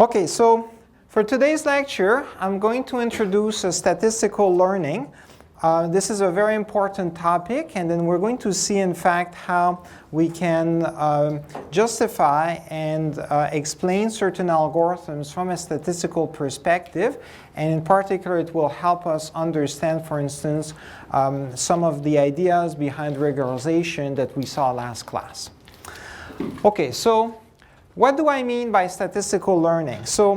Okay, so for today's lecture, I'm going to introduce statistical learning. This is a very important topic, and then we're going to see, in fact, how we can justify and explain certain algorithms from a statistical perspective. And in particular, it will help us understand, for instance, some of the ideas behind regularization that we saw last class. Okay, so what do I mean by statistical learning? So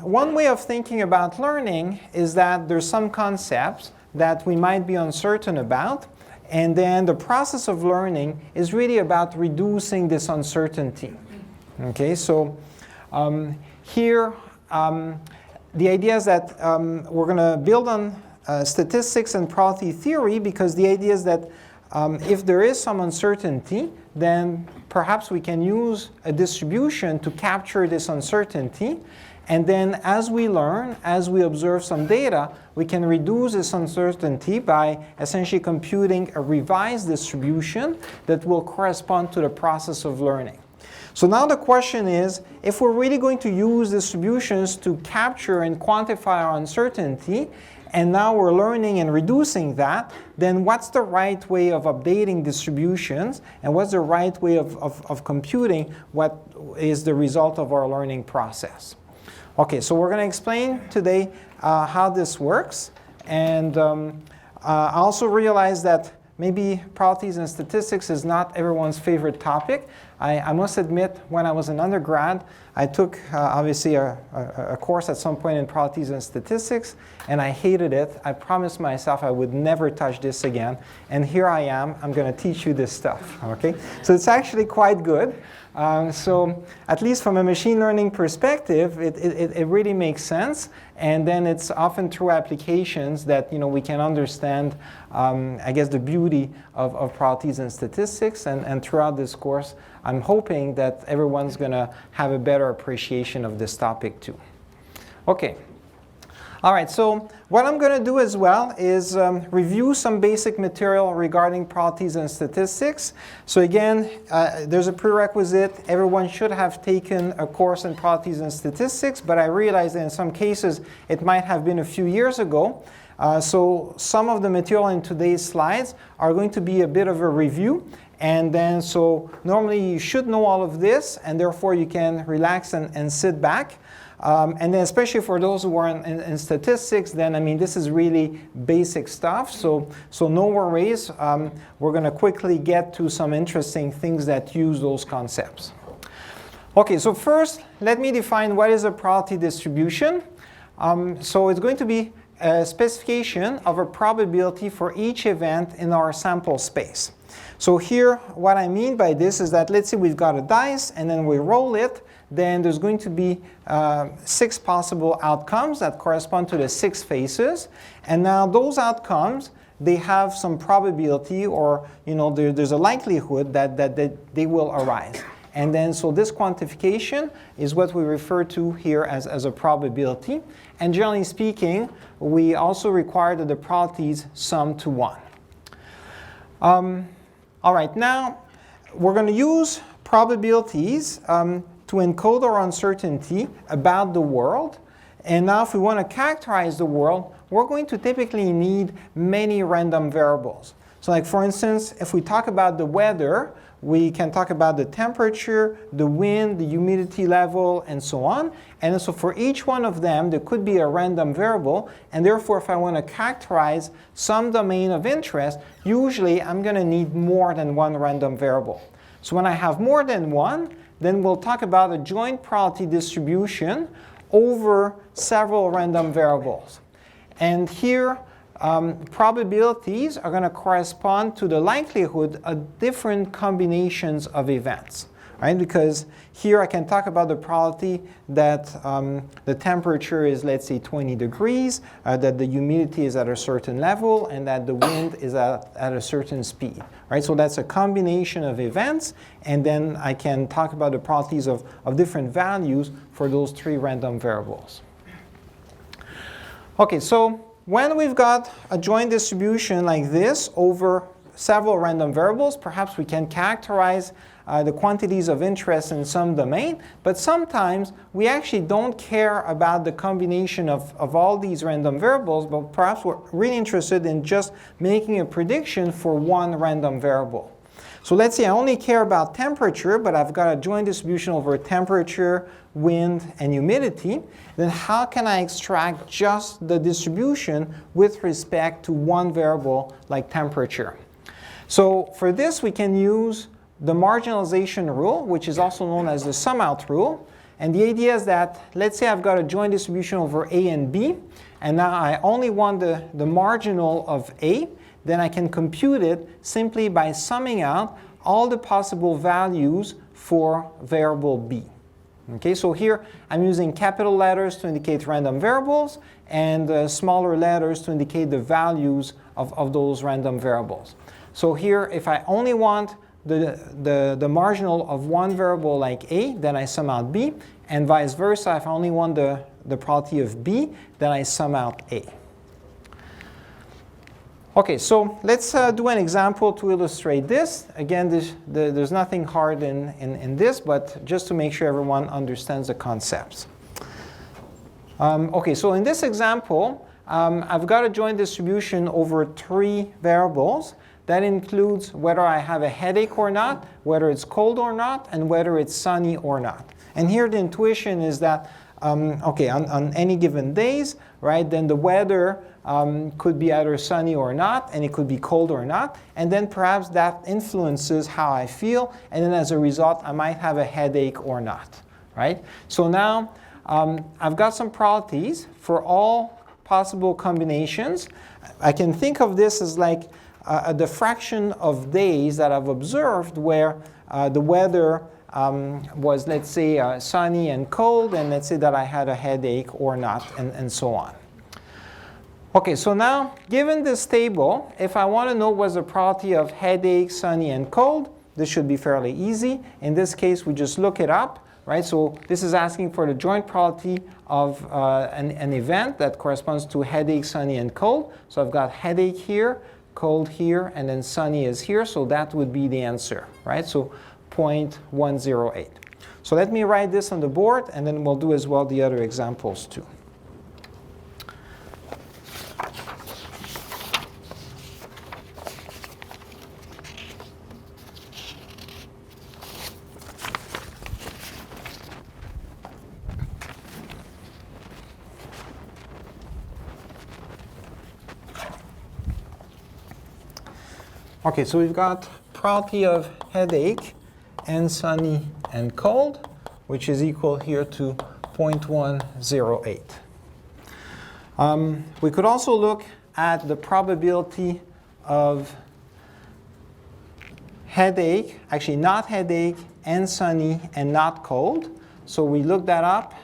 one way of thinking about learning is that there's some concepts that we might be uncertain about, and then the process of learning is really about reducing this uncertainty. Okay, so here the idea is that we're going to build on statistics and probability theory, because the idea is that if there is some uncertainty, then perhaps we can use a distribution to capture this uncertainty. And then as we learn, as we observe some data, we can reduce this uncertainty by essentially computing a revised distribution that will correspond to the process of learning. So now the question is, if we're really going to use distributions to capture and quantify our uncertainty, and now we're learning and reducing that, then what's the right way of updating distributions, and what's the right way of computing what is the result of our learning process? Okay, so we're going to explain today how this works, and I also realize that maybe probabilities and statistics is not everyone's favorite topic. I must admit, when I was an undergrad, I took obviously a course at some point in probabilities and statistics, and I hated it. I promised myself I would never touch this again, and here I am. I'm going to teach you this stuff. Okay, so it's actually quite good. So at least from a machine learning perspective, it really makes sense. And then it's often through applications that we can understand, I guess, the beauty of probabilities and statistics. And throughout this course, I'm hoping that everyone's going to have a better appreciation of this topic too. Okay. All right, so what I'm going to do as well is review some basic material regarding probabilities and statistics. So again, there's a prerequisite. Everyone should have taken a course in probabilities and statistics, but I realize that in some cases it might have been a few years ago. So some of the material in today's slides are going to be a bit of a review. And then, so normally you should know all of this, and therefore you can relax and sit back. And then especially for those who are in statistics, then this is really basic stuff. So no worries. We're going to quickly get to some interesting things that use those concepts. Okay, so first, let me define what is a probability distribution. So it's going to be a specification of a probability for each event in our sample space. So here, what I mean by this is that let's say we've got a dice, and then we roll it. Then there's going to be 6 possible outcomes that correspond to the 6 faces. And now those outcomes, they have some probability, or there's a likelihood that they will arise. And then so this quantification is what we refer to here as a probability. And generally speaking, we also require that the probabilities sum to 1. All right, now we're going to use probabilities to encode our uncertainty about the world. And now if we want to characterize the world, we're going to typically need many random variables. So like for instance, if we talk about the weather, we can talk about the temperature, the wind, the humidity level, and so on. And so for each one of them, there could be a random variable. And therefore, if I want to characterize some domain of interest, usually I'm going to need more than one random variable. So when I have more than one, then we'll talk about a joint probability distribution over several random variables. And here, probabilities are going to correspond to the likelihood of different combinations of events. Right? Because here I can talk about the probability that the temperature is, let's say, 20 degrees, that the humidity is at a certain level, and that the wind is at a certain speed. Right? So that's a combination of events, and then I can talk about the probabilities of different values for those 3 random variables. Okay, so when we've got a joint distribution like this over several random variables, perhaps we can characterize the quantities of interest in some domain, but sometimes we actually don't care about the combination of all these random variables, but perhaps we're really interested in just making a prediction for one random variable. So let's say I only care about temperature, but I've got a joint distribution over temperature, wind, and humidity. Then how can I extract just the distribution with respect to one variable like temperature? So for this, we can use the marginalization rule, which is also known as the sum out rule. And the idea is that, let's say I've got a joint distribution over A and B, and now I only want the marginal of A. Then I can compute it simply by summing out all the possible values for variable B. Okay, so here I'm using capital letters to indicate random variables and smaller letters to indicate the values of those random variables. So here, if I only want the marginal of one variable like A, then I sum out B, and vice versa. If I only want the probability of B, then I sum out A. Okay, so let's do an example to illustrate this. Again, there's nothing hard in this, but just to make sure everyone understands the concepts. Okay, so in this example, I've got a joint distribution over 3 variables. That includes whether I have a headache or not, whether it's cold or not, and whether it's sunny or not. And here the intuition is that, okay, on any given days, right, then the weather could be either sunny or not, and it could be cold or not, and then perhaps that influences how I feel, and then as a result, I might have a headache or not, right? So now I've got some probabilities for all possible combinations. I can think of this as like the fraction of days that I've observed where the weather was, let's say, sunny and cold, and let's say that I had a headache or not, and so on. Okay, so now, given this table, if I want to know what's the probability of headache, sunny, and cold, this should be fairly easy. In this case, we just look it up, right? So this is asking for the joint probability of an event that corresponds to headache, sunny, and cold. So I've got headache here, cold here, and then sunny is here. So that would be the answer, right? So 0.108. So let me write this on the board, and then we'll do as well the other examples too. Okay, so we've got probability of headache and sunny and cold, which is equal here to 0.108. We could also look at the probability of headache, actually not headache, and sunny and not cold. So we look that up.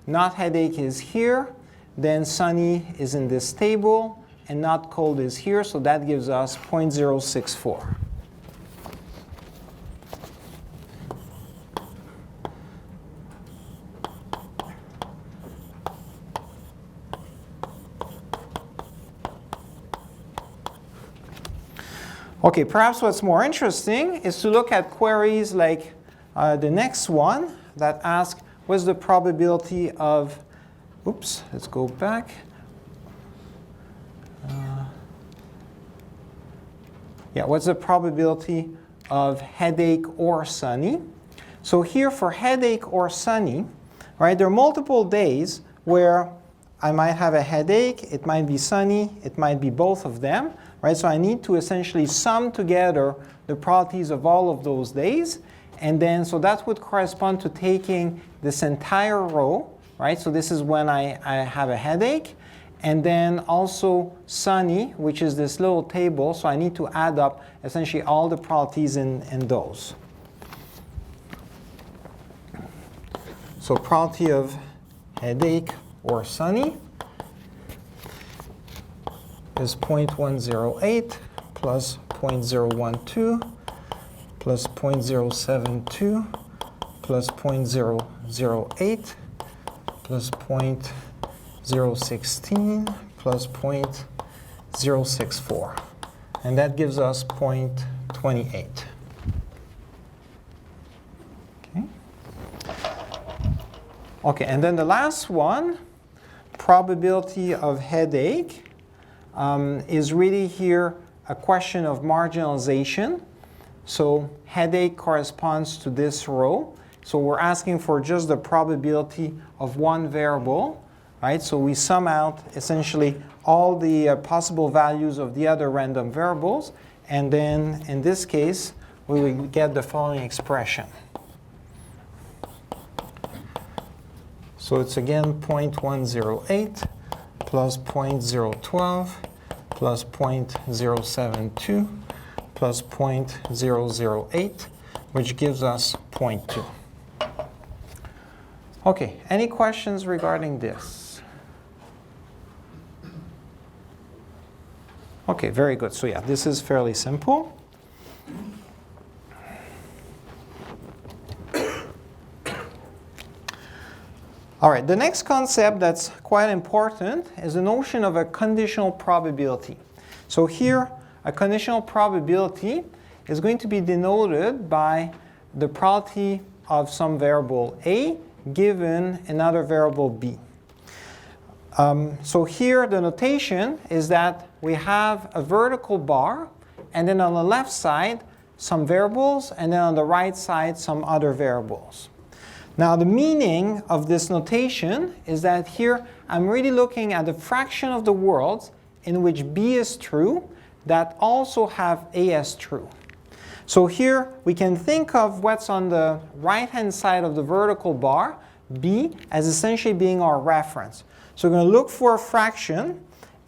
Not headache is here, then sunny is in this table, and not cold is here, so that gives us 0.064. Okay, perhaps what's more interesting is to look at queries like the next one that ask what's the probability of, oops, let's go back. Yeah, what's the probability of headache or sunny? So here for headache or sunny, right, there are multiple days where I might have a headache, it might be sunny, it might be both of them, right? So I need to essentially sum together the probabilities of all of those days, and then so that would correspond to taking this entire row, right? So this is when I have a headache, and then also sunny, which is this little table, so I need to add up essentially all the probabilities in those. So probability of headache or sunny is 0.108 plus 0.012 plus 0.072 plus 0.008 plus 0.016 plus 0.064. And that gives us 0.28. Okay. Okay, and then the last one, probability of headache, is really here a question of marginalization. So headache corresponds to this row. So we're asking for just the probability of one variable, right? So we sum out essentially all the possible values of the other random variables. And then in this case, we will get the following expression. So it's again 0.108 plus 0.012 plus 0.072 plus 0.008, which gives us 0.2. Okay, any questions regarding this? Okay, very good. So yeah, this is fairly simple. All right, the next concept that's quite important is the notion of a conditional probability. So here, a conditional probability is going to be denoted by the probability of some variable A given another variable B. So here the notation is that we have a vertical bar, and then on the left side some variables, and then on the right side some other variables. Now the meaning of this notation is that here I'm really looking at the fraction of the worlds in which B is true that also have A as true. So here we can think of what's on the right-hand side of the vertical bar, B, as essentially being our reference. So we're going to look for a fraction,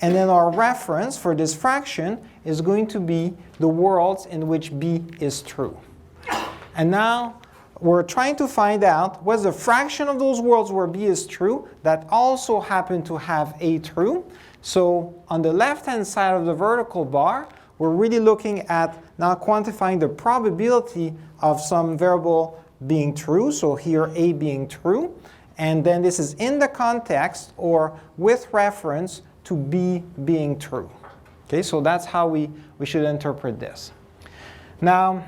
and then our reference for this fraction is going to be the worlds in which B is true. And now we're trying to find out what's the fraction of those worlds where B is true that also happen to have A true. So on the left-hand side of the vertical bar, we're really looking at now quantifying the probability of some variable being true, so here A being true. And then this is in the context or with reference to B being true. Okay, so that's how we should interpret this. Now,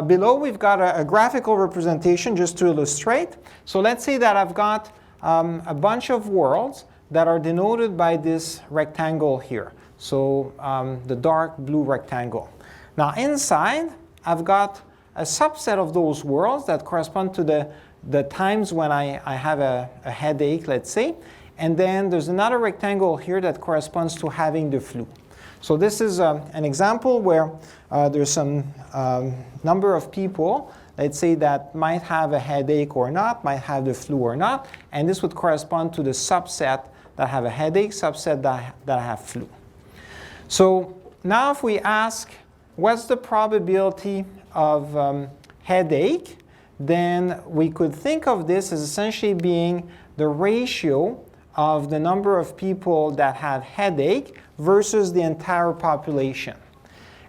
below we've got a graphical representation just to illustrate. So let's say that I've got a bunch of worlds that are denoted by this rectangle here. So the dark blue rectangle. Now inside, I've got a subset of those worlds that correspond to the times when I have a headache, let's say. And then there's another rectangle here that corresponds to having the flu. So this is an example where there's some number of people, let's say, that might have a headache or not, might have the flu or not. And this would correspond to the subset that have a headache, subset that have flu. So now if we ask, what's the probability of headache, then we could think of this as essentially being the ratio of the number of people that have headache versus the entire population.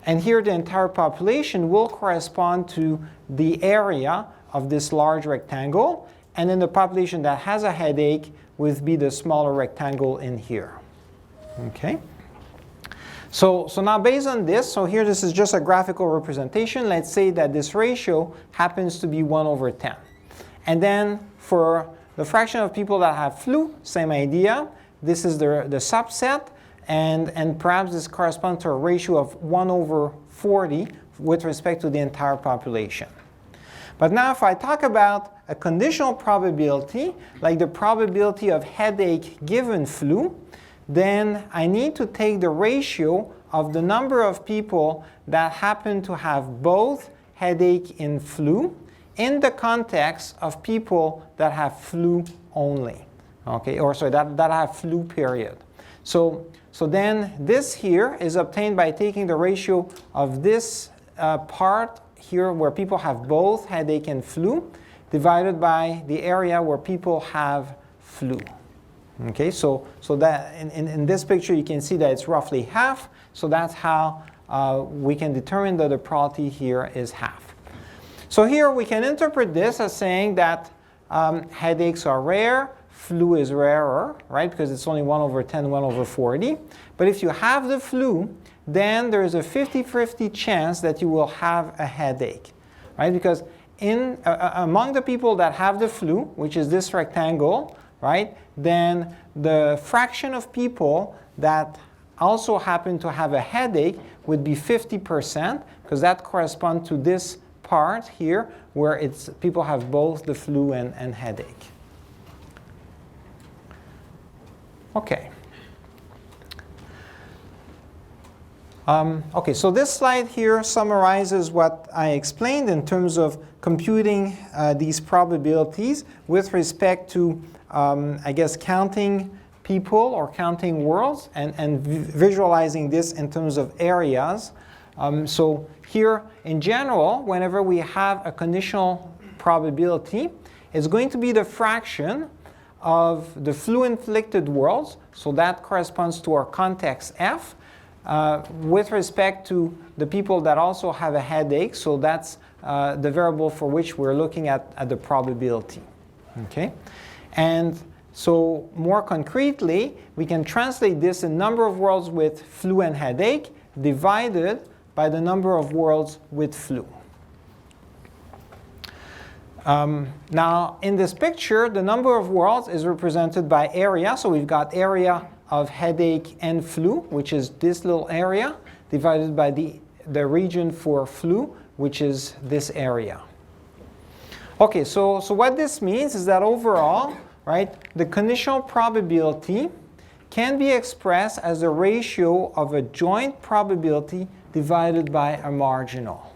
And here the entire population will correspond to the area of this large rectangle, and then the population that has a headache would be the smaller rectangle in here. Okay? So now based on this, so here this is just a graphical representation. Let's say that this ratio happens to be 1/10. And then for the fraction of people that have flu, same idea. This is the subset, and perhaps this corresponds to a ratio of 1/40 with respect to the entire population. But now if I talk about a conditional probability, like the probability of headache given flu, then I need to take the ratio of the number of people that happen to have both headache and flu in the context of people that have flu only, okay, or sorry, that have flu period. So then this here is obtained by taking the ratio of this part here where people have both headache and flu divided by the area where people have flu. Okay, so that in this picture you can see that it's roughly half, so that's how we can determine that the probability here is half. So here we can interpret this as saying that headaches are rare, flu is rarer, right, because it's only 1/10, 1/40. But if you have the flu, then there's a 50-50 chance that you will have a headache, right? Because among the people that have the flu, which is this rectangle, right, then the fraction of people that also happen to have a headache would be 50%, because that corresponds to this part here where people have both the flu and headache. Okay. Okay, so this slide here summarizes what I explained in terms of computing these probabilities with respect to, I guess, counting people or counting worlds and visualizing this in terms of areas. So here, in general, whenever we have a conditional probability, it's going to be the fraction of the flu-inflicted worlds, so that corresponds to our context F, with respect to the people that also have a headache, so that's the variable for which we're looking at the probability. Okay? And so more concretely, we can translate this in number of worlds with flu and headache divided by the number of worlds with flu. Now, in this picture, the number of worlds is represented by area. So we've got area of headache and flu, which is this little area, divided by the region for flu, which is this area. Okay, so what this means is that overall, right, the conditional probability can be expressed as a ratio of a joint probability divided by a marginal.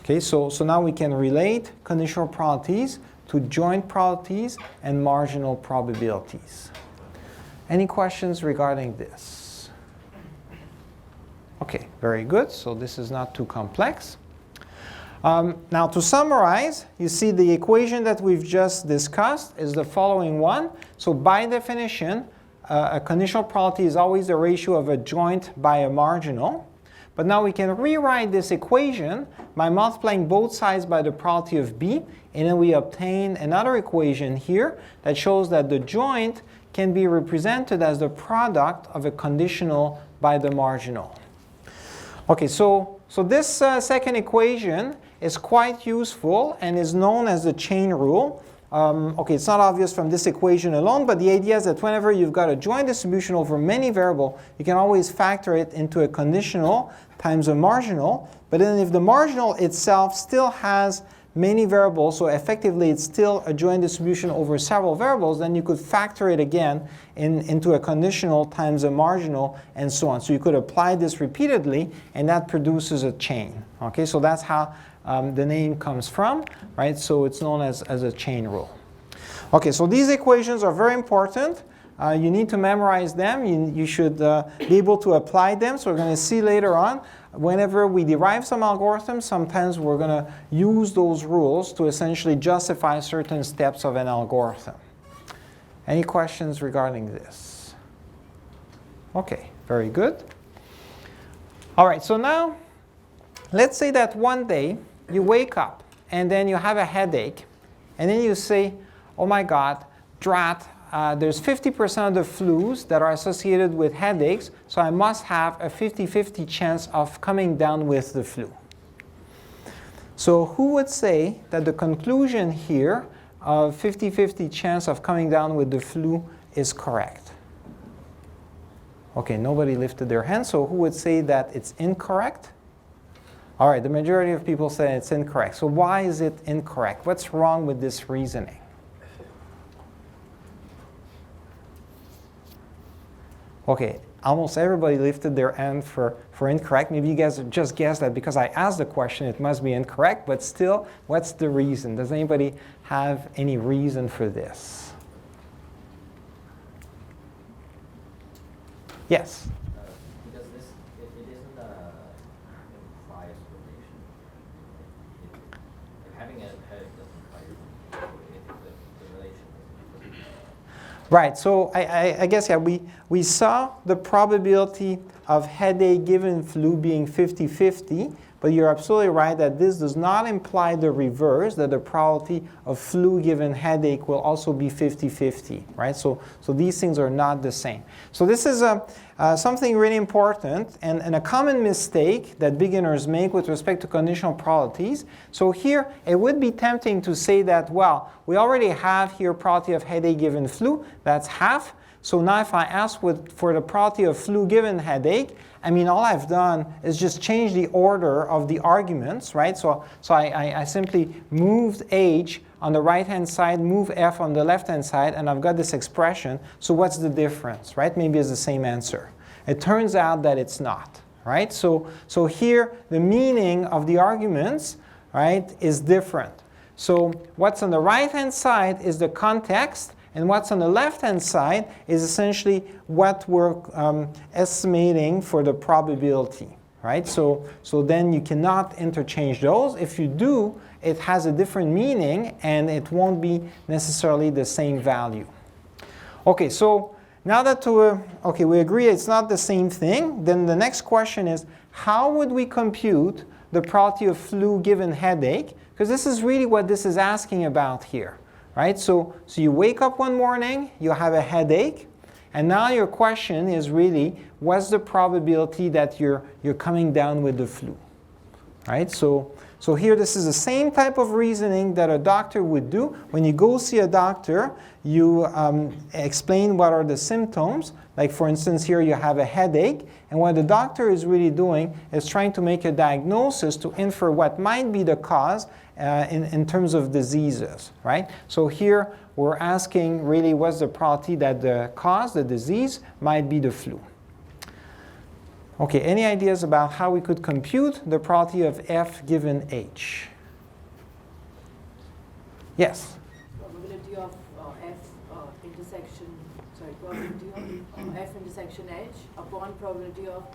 Okay, so now we can relate conditional probabilities to joint probabilities and marginal probabilities. Any questions regarding this? Okay, very good. So this is not too complex. Now to summarize, you see the equation that we've just discussed is the following one. So by definition, a conditional probability is always the ratio of a joint by a marginal. But now we can rewrite this equation by multiplying both sides by the probability of B, and then we obtain another equation here that shows that the joint can be represented as the product of a conditional by the marginal. Okay, so this second equation is quite useful and is known as the chain rule. Okay, it's not obvious from this equation alone, but the idea is that whenever you've got a joint distribution over many variables, you can always factor it into a conditional times a marginal. But then if the marginal itself still has many variables, so effectively it's still a joint distribution over several variables, then you could factor it again into a conditional times a marginal and so on. So you could apply this repeatedly, and that produces a chain. Okay, so that's how the name comes from, right? So it's known as a chain rule. Okay, so these equations are very important. You need to memorize them. You should be able to apply them. So we're going to see later on, whenever we derive some algorithms, sometimes we're going to use those rules to essentially justify certain steps of an algorithm. Any questions regarding this? Okay, very good. All right, so now let's say that one day you wake up and then you have a headache, and then you say, oh my God, drat, there's 50% of the flus that are associated with headaches, so I must have a 50-50 chance of coming down with the flu. So who would say that the conclusion here of 50-50 chance of coming down with the flu is correct? Okay, nobody lifted their hand, so who would say that it's incorrect? All right, the majority of people say it's incorrect. So why is it incorrect? What's wrong with this reasoning? Okay, almost everybody lifted their hand for incorrect. Maybe you guys just guessed that because I asked the question, it must be incorrect. But still, what's the reason? Does anybody have any reason for this? Yes? Because it isn't a bias relation. Having a headache doesn't bias the relation. Right, so I guess, yeah, we saw the probability of headache given flu being 50-50, but you're absolutely right that this does not imply the reverse, that the probability of flu given headache will also be 50-50, right? So these things are not the same. So this is something really important and a common mistake that beginners make with respect to conditional probabilities. So here, it would be tempting to say that, well, we already have here probability of headache given flu, that's half. So now if I ask for the probability of flu given headache, I mean, all I've done is just change the order of the arguments, right? So I simply moved H on the right-hand side, move F on the left-hand side, and I've got this expression. So what's the difference, right? Maybe it's the same answer. It turns out that it's not, right? So here, the meaning of the arguments, right, is different. So what's on the right-hand side is the context, and what's on the left-hand side is essentially what we're estimating for the probability, right? So then you cannot interchange those. If you do, it has a different meaning, and it won't be necessarily the same value. Okay, so now that we agree it's not the same thing, then the next question is, how would we compute the probability of flu given headache? Because this is really what this is asking about here. Right? So you wake up one morning, you have a headache, and now your question is really, what's the probability that you're coming down with the flu? Right? So here, this is the same type of reasoning that a doctor would do. When you go see a doctor, you explain what are the symptoms. Like for instance, here you have a headache, and what the doctor is really doing is trying to make a diagnosis to infer what might be the cause in terms of diseases, right? So here we're asking really what's the probability that the cause, the disease, might be the flu. Okay, any ideas about how we could compute the probability of F given H? Yes? Probability of probability of F intersection H upon probability of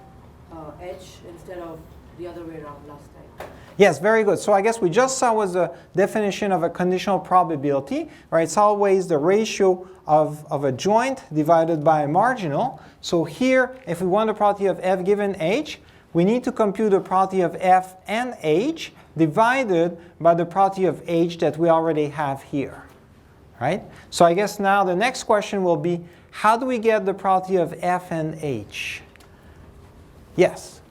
H instead of the other way around last time. Yes, very good. So I guess we just saw was the definition of a conditional probability, right? It's always the ratio of a joint divided by a marginal. So here, if we want the probability of F given H, we need to compute the probability of F and H divided by the probability of H that we already have here, right? So I guess now the next question will be, how do we get the probability of F and H? Yes?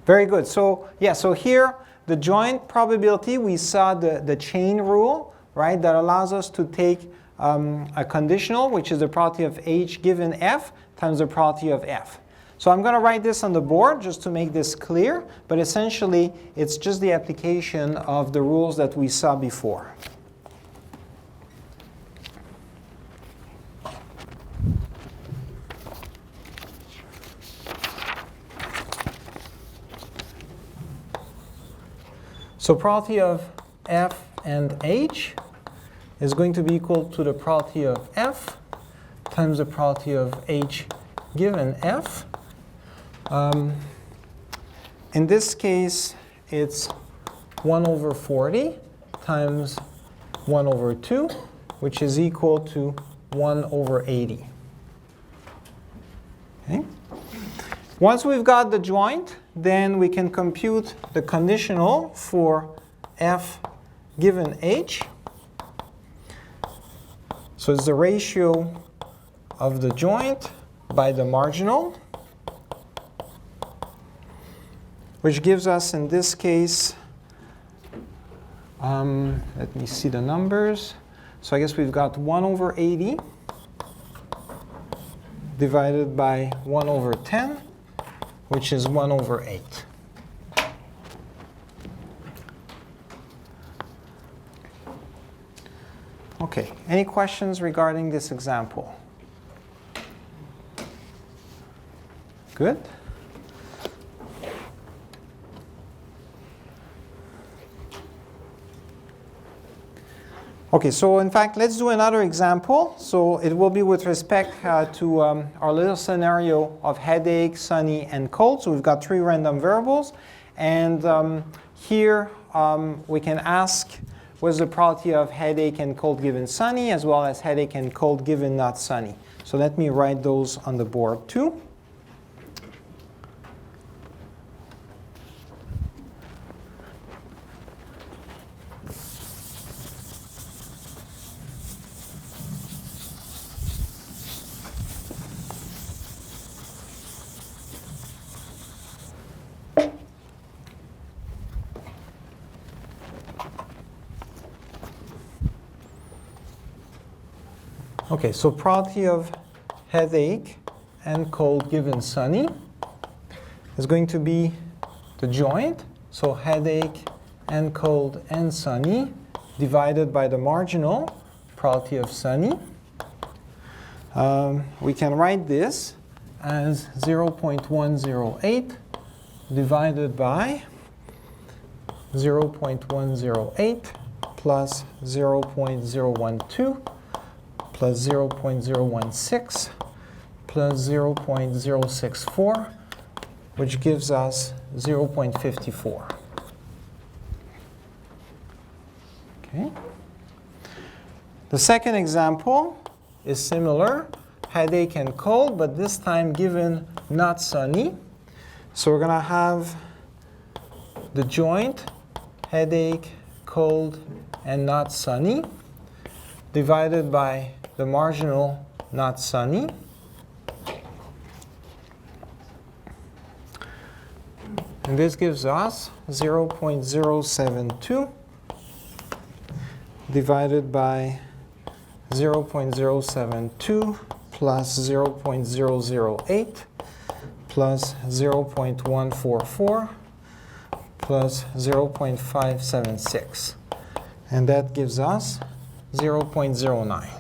Very good. So yeah, so here the joint probability, we saw the chain rule, right, that allows us to take a conditional, which is the probability of H given F times the probability of F. So I'm going to write this on the board just to make this clear, but essentially it's just the application of the rules that we saw before. So probability of F and H is going to be equal to the probability of F times the probability of H given F. In this case, it's 1 over 40 times 1 over 2, which is equal to 1 over 80. Okay. Once we've got the joint, then we can compute the conditional for F given H. So it's the ratio of the joint by the marginal, which gives us, in this case, let me see the numbers. So I guess we've got 1 over 80 divided by 1 over 10, which is 1 over 8. Okay, any questions regarding this example? Good. Okay, so in fact, let's do another example. So it will be with respect to our little scenario of headache, sunny, and cold. So we've got 3 random variables. And here we can ask was the probability of headache and cold given sunny, as well as headache and cold given not sunny. So let me write those on the board too. Okay, so probability of headache and cold given sunny is going to be the joint. So headache and cold and sunny divided by the marginal probability of sunny. We can write this as 0.108 divided by 0.108 plus 0.012 plus 0.016 plus 0.064, which gives us 0.54. Okay. The second example is similar, headache and cold, but this time given not sunny. So we're going to have the joint, headache, cold, and not sunny, divided by the marginal not sunny. And this gives us 0.072 divided by 0.072 plus 0.008 plus 0.144 plus 0.576. And that gives us 0.09.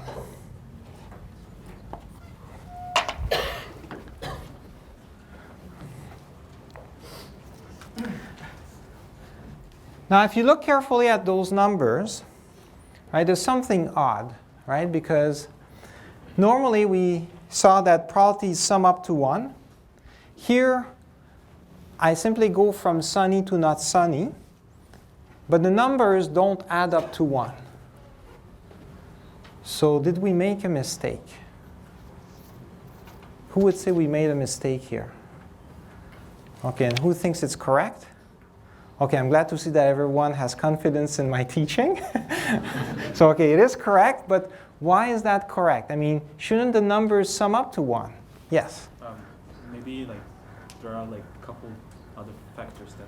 Now, if you look carefully at those numbers, right, there's something odd, right? Because normally we saw that probabilities sum up to 1. Here, I simply go from sunny to not sunny, but the numbers don't add up to 1. So did we make a mistake? Who would say we made a mistake here? Okay, and who thinks it's correct? Okay, I'm glad to see that everyone has confidence in my teaching. So, okay, it is correct, but why is that correct? I mean, shouldn't the numbers sum up to 1? Yes? Maybe like there are like a couple other factors that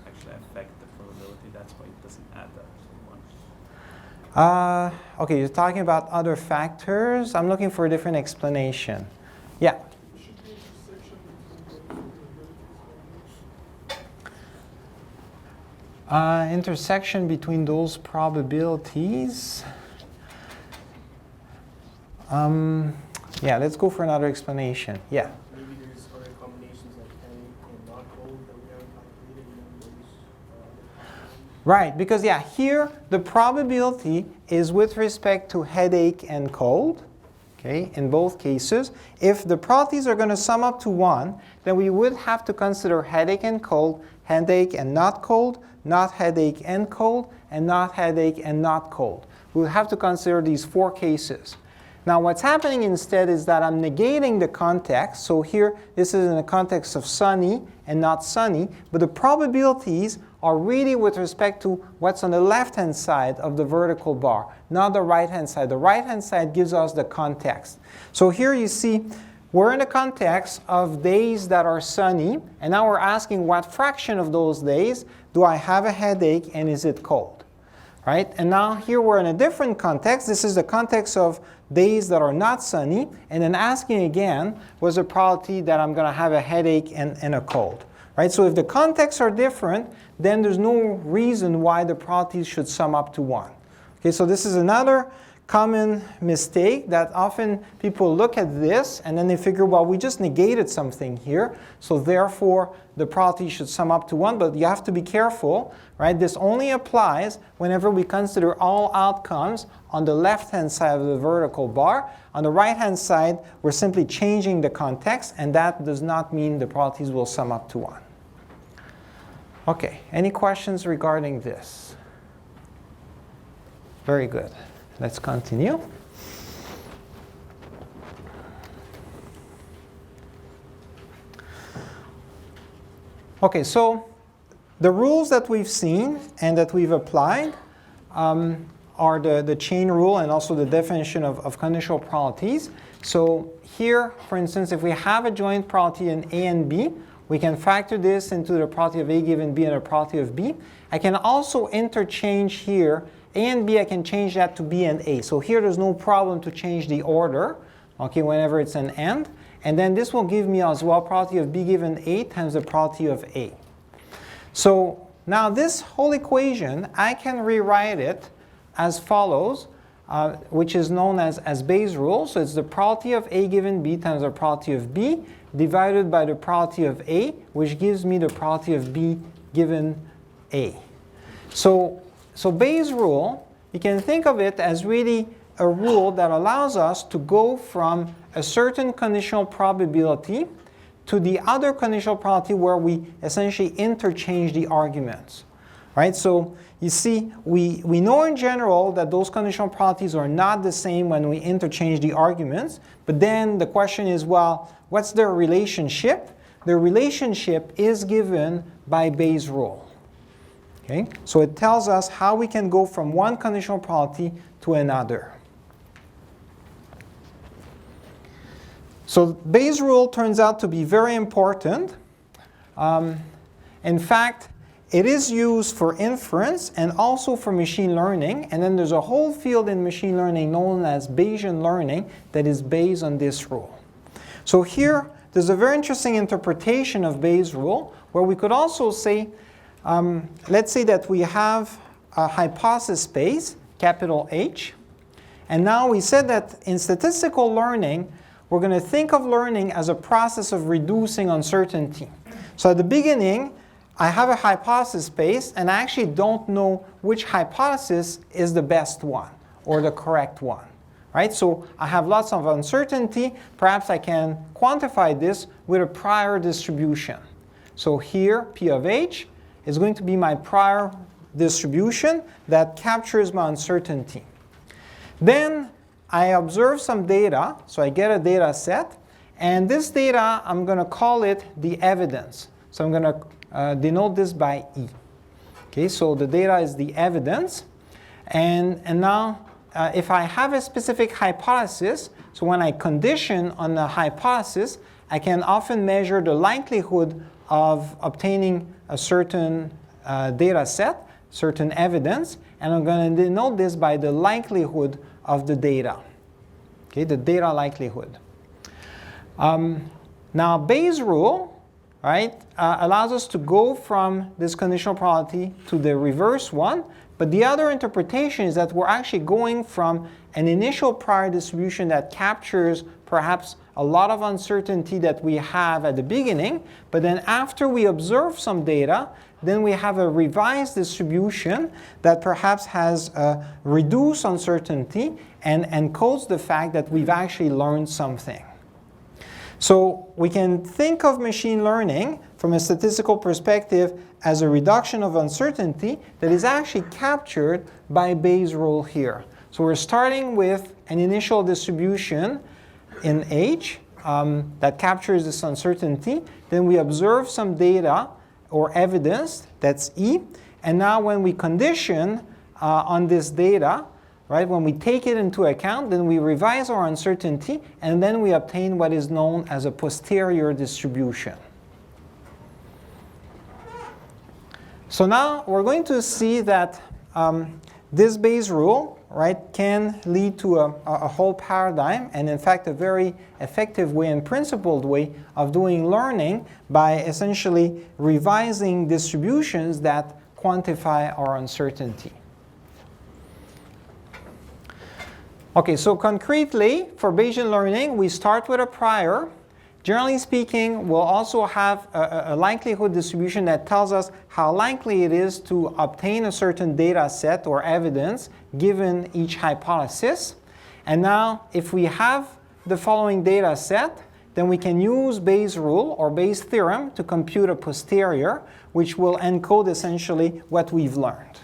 actually affect the probability. That's why it doesn't add up to 1. Okay, you're talking about other factors. I'm looking for a different explanation. Yeah? Intersection between those probabilities. Yeah, let's go for another explanation. Yeah. Maybe there's other combinations like headache and not cold that we haven't calculated in those. Right, because yeah, here the probability is with respect to headache and cold. Okay, in both cases. If the probabilities are going to sum up to 1, then we would have to consider headache and cold, headache and not cold, not headache and cold, and not headache and not cold. We would have to consider these 4 cases. Now what's happening instead is that I'm negating the context. So here, this is in the context of sunny and not sunny, but the probabilities are really with respect to what's on the left-hand side of the vertical bar, not the right-hand side. The right-hand side gives us the context. So here you see we're in the context of days that are sunny, and now we're asking what fraction of those days do I have a headache and is it cold? Right? And now here we're in a different context. This is the context of days that are not sunny, and then asking again was the probability that I'm going to have a headache and a cold. Right? So if the contexts are different, then there's no reason why the probabilities should sum up to 1. Okay, so this is another common mistake that often people look at this and then they figure, well, we just negated something here, so therefore the probability should sum up to 1, but you have to be careful, right? This only applies whenever we consider all outcomes on the left-hand side of the vertical bar. On the right-hand side, we're simply changing the context, and that does not mean the probabilities will sum up to 1. Okay, any questions regarding this? Very good. Let's continue. Okay, so the rules that we've seen and that we've applied are the chain rule and also the definition of conditional probabilities. So here, for instance, if we have a joint probability in A and B, we can factor this into the probability of A given B and the probability of B. I can also interchange here A and B, I can change that to B and A. So here there's no problem to change the order, okay, whenever it's an AND. And then this will give me as well probability of B given A times the probability of A. So now this whole equation, I can rewrite it as follows, which is known as Bayes' rule. So it's the probability of A given B times the probability of B divided by the probability of A, which gives me the probability of B given A. So Bayes' rule, you can think of it as really a rule that allows us to go from a certain conditional probability to the other conditional probability where we essentially interchange the arguments. Right? So you see, we know in general that those conditional probabilities are not the same when we interchange the arguments, but then the question is, well, what's their relationship? The relationship is given by Bayes' rule. Okay? So it tells us how we can go from one conditional probability to another. So Bayes' rule turns out to be very important. In fact, it is used for inference and also for machine learning. And then there's a whole field in machine learning known as Bayesian learning that is based on this rule. So here, there's a very interesting interpretation of Bayes' rule where we could also say, let's say that we have a hypothesis space, capital H. And now we said that in statistical learning, we're going to think of learning as a process of reducing uncertainty. So at the beginning, I have a hypothesis space, and I actually don't know which hypothesis is the best one or the correct one. Right? So I have lots of uncertainty. Perhaps I can quantify this with a prior distribution. So here, P of H is going to be my prior distribution that captures my uncertainty. Then I observe some data, so I get a data set, and this data, I'm going to call it the evidence. So I'm going to denote this by E. Okay, so the data is the evidence, and now if I have a specific hypothesis, so when I condition on the hypothesis, I can often measure the likelihood of obtaining a certain data set, certain evidence, and I'm going to denote this by the likelihood of the data. Okay, the data likelihood. Now Bayes' rule, right, allows us to go from this conditional probability to the reverse one, but the other interpretation is that we're actually going from an initial prior distribution that captures perhaps a lot of uncertainty that we have at the beginning, but then after we observe some data, then we have a revised distribution that perhaps has reduced uncertainty and encodes the fact that we've actually learned something. So we can think of machine learning from a statistical perspective as a reduction of uncertainty that is actually captured by Bayes' rule here. So we're starting with an initial distribution in H that captures this uncertainty. Then we observe some data or evidence, that's E. And now when we condition on this data, right, when we take it into account, then we revise our uncertainty, and then we obtain what is known as a posterior distribution. So now we're going to see that this Bayes' rule, right, can lead to a whole paradigm, and in fact a very effective way and principled way of doing learning by essentially revising distributions that quantify our uncertainty. Okay, so concretely, for Bayesian learning, we start with a prior. Generally speaking, we'll also have a likelihood distribution that tells us how likely it is to obtain a certain data set or evidence given each hypothesis. And now, if we have the following data set, then we can use Bayes' rule or Bayes' theorem to compute a posterior, which will encode essentially what we've learned.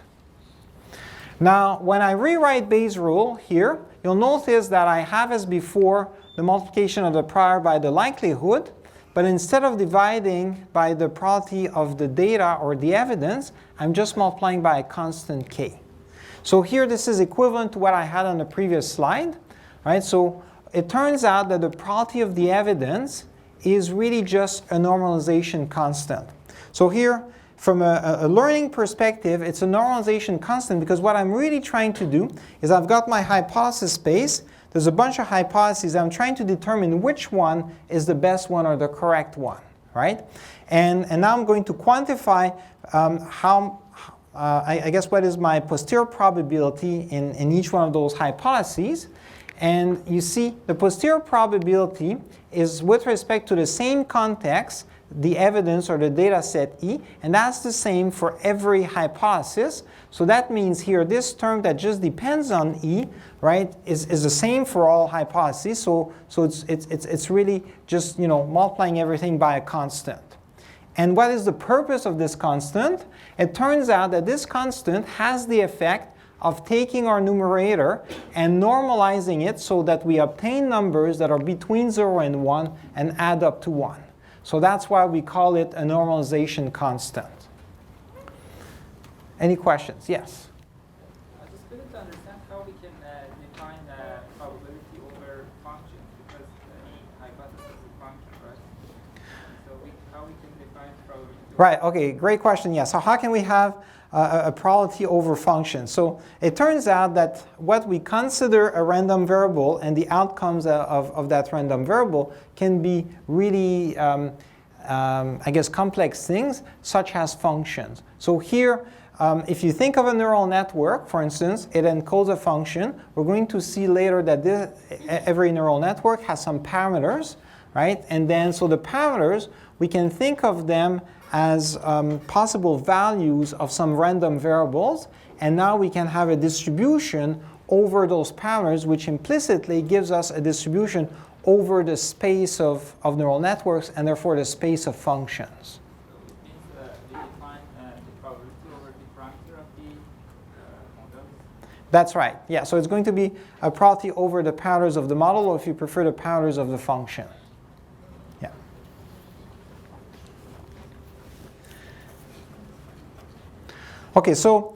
Now, when I rewrite Bayes' rule here, you'll notice that I have as before the multiplication of the prior by the likelihood, but instead of dividing by the probability of the data or the evidence, I'm just multiplying by a constant k. So here this is equivalent to what I had on the previous slide, right? So it turns out that the probability of the evidence is really just a normalization constant. So here, from a learning perspective, it's a normalization constant because what I'm really trying to do is I've got my hypothesis space. There's a bunch of hypotheses. I'm trying to determine which one is the best one or the correct one, right? And now I'm going to quantify I guess what is my posterior probability in each one of those hypotheses. And you see the posterior probability is with respect to the same context, the evidence or the data set E, and that's the same for every hypothesis. So that means here this term that just depends on E, right, is the same for all hypotheses. So it's really just, you know, multiplying everything by a constant. And what is the purpose of this constant? It turns out that this constant has the effect of taking our numerator and normalizing it so that we obtain numbers that are between 0 and 1 and add up to 1. So that's why we call it a normalization constant. Any questions? Yes? I just couldn't understand how we can define probability over function, because any hypothesis is a function, right? So how we can define probability over Right, okay, great question, yes. So how can we have a probability over function? So it turns out that what we consider a random variable and the outcomes of that random variable can be really, I guess, complex things, such as functions. So here, if you think of a neural network, for instance, it encodes a function. We're going to see later that every neural network has some parameters, right? And then, so the parameters, we can think of them as possible values of some random variables, and now we can have a distribution over those parameters, which implicitly gives us a distribution over the space of neural networks, and therefore the space of functions. So it means we define the probability over the parameter of the model. That's right, yeah, so it's going to be a probability over the parameters of the model, or if you prefer, the parameters of the function. Yeah. Okay, so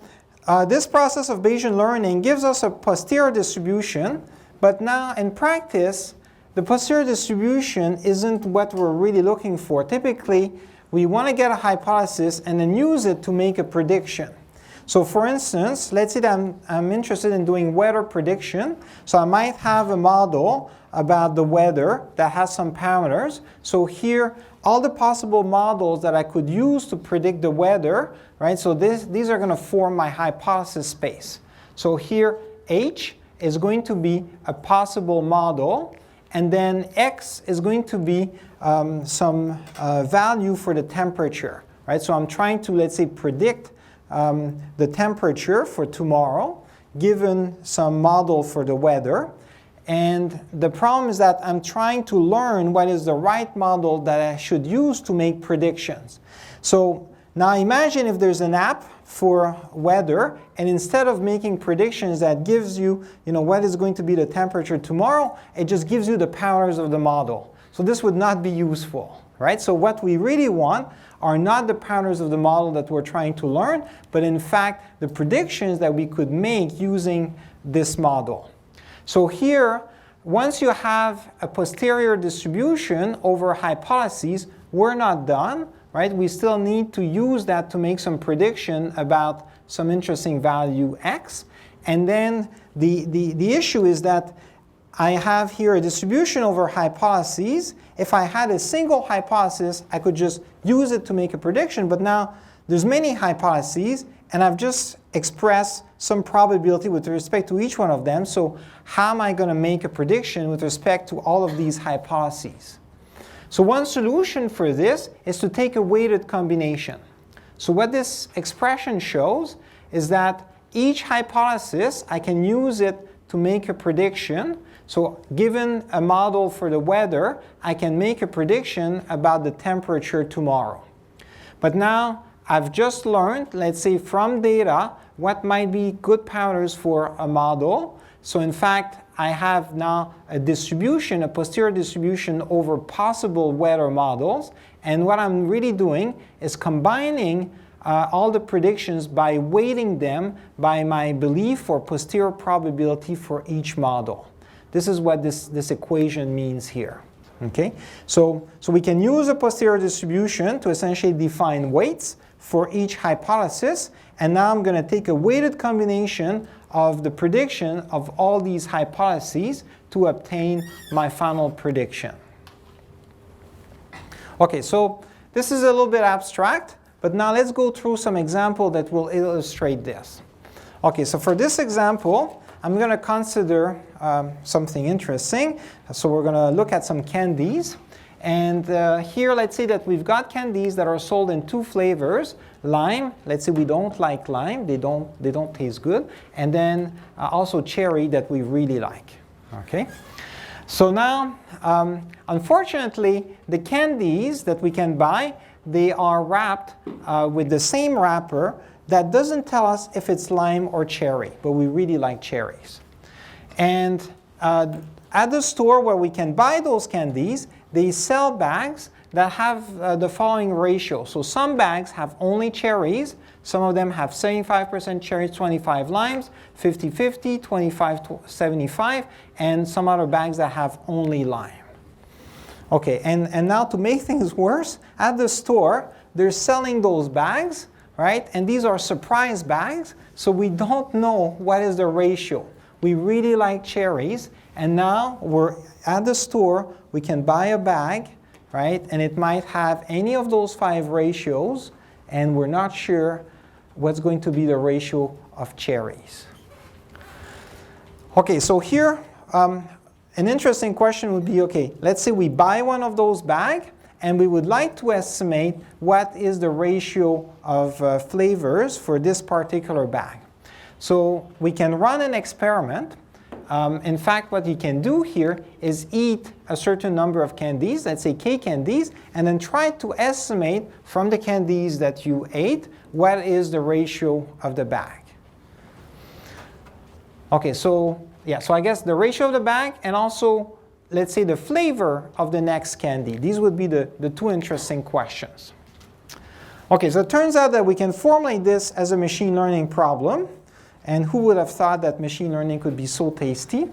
this process of Bayesian learning gives us a posterior distribution, but now in practice, the posterior distribution isn't what we're really looking for. Typically, we want to get a hypothesis and then use it to make a prediction. So for instance, let's say that I'm interested in doing weather prediction. So I might have a model about the weather that has some parameters. So here, all the possible models that I could use to predict the weather, right? So these are going to form my hypothesis space. So here, H is going to be a possible model, and then X is going to be some value for the temperature, right? So I'm trying to, let's say, predict the temperature for tomorrow, given some model for the weather. And the problem is that I'm trying to learn what is the right model that I should use to make predictions. So now imagine if there's an app for weather, and instead of making predictions that gives you, what is going to be the temperature tomorrow, it just gives you the parameters of the model. So this would not be useful, right? So what we really want are not the parameters of the model that we're trying to learn, but in fact the predictions that we could make using this model. So here, once you have a posterior distribution over hypotheses, we're not done, right? We still need to use that to make some prediction about some interesting value x. And then the issue is that I have here a distribution over hypotheses. If I had a single hypothesis, I could just use it to make a prediction, but now there's many hypotheses, and I've just expressed some probability with respect to each one of them. So how am I going to make a prediction with respect to all of these hypotheses? So one solution for this is to take a weighted combination. So what this expression shows is that each hypothesis, I can use it to make a prediction. So given a model for the weather, I can make a prediction about the temperature tomorrow. But now I've just learned, let's say from data, what might be good parameters for a model. So in fact, I have now a distribution, a posterior distribution over possible weather models. And what I'm really doing is combining all the predictions by weighting them by my belief for posterior probability for each model. This is what this equation means here. Okay? So we can use a posterior distribution to essentially define weights for each hypothesis. And now I'm going to take a weighted combination of the prediction of all these hypotheses to obtain my final prediction. Okay, so this is a little bit abstract, but now let's go through some example that will illustrate this. Okay, so for this example, I'm going to consider something interesting. So we're going to look at some candies. And here, let's say that we've got candies that are sold in two flavors. Lime, let's say we don't like lime, they don't taste good. And then also cherry that we really like. Okay? So now, unfortunately, the candies that we can buy, they are wrapped with the same wrapper that doesn't tell us if it's lime or cherry, but we really like cherries. And at the store where we can buy those candies, they sell bags that have the following ratio. So some bags have only cherries. Some of them have 75% cherries, 25 limes, 50-50, 25-75, and some other bags that have only lime. Okay, and now to make things worse, at the store, they're selling those bags, right? And these are surprise bags, so we don't know what is the ratio. We really like cherries, and now we're at the store, we can buy a bag, right? And it might have any of those 5 ratios, and we're not sure what's going to be the ratio of cherries. Okay, so here, an interesting question would be, okay, let's say we buy one of those bags, and we would like to estimate what is the ratio of flavors for this particular bag. So we can run an experiment. In fact, what you can do here is eat a certain number of candies, let's say K candies, and then try to estimate from the candies that you ate what is the ratio of the bag. Okay, so yeah, so I guess the ratio of the bag and also, let's say, the flavor of the next candy. These would be the two interesting questions. Okay, so it turns out that we can formulate this as a machine learning problem. And who would have thought that machine learning could be so tasty?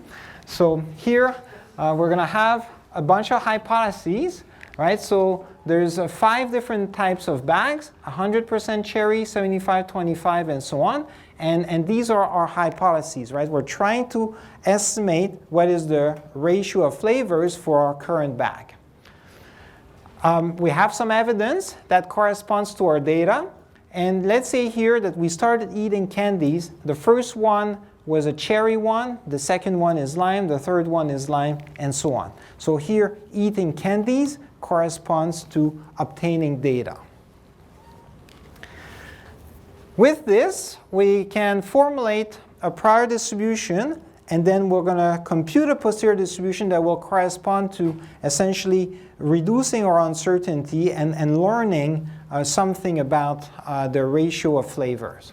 So here we're going to have a bunch of hypotheses, right? So there's 5 different types of bags, 100% cherry, 75, 25, and so on. And these are our hypotheses, right? We're trying to estimate what is the ratio of flavors for our current bag. We have some evidence that corresponds to our data. And let's say here that we started eating candies. The first one was a cherry one, the second one is lime, the third one is lime, and so on. So here, eating candies corresponds to obtaining data. With this, we can formulate a prior distribution, and then we're going to compute a posterior distribution that will correspond to essentially reducing our uncertainty and learning something about the ratio of flavors.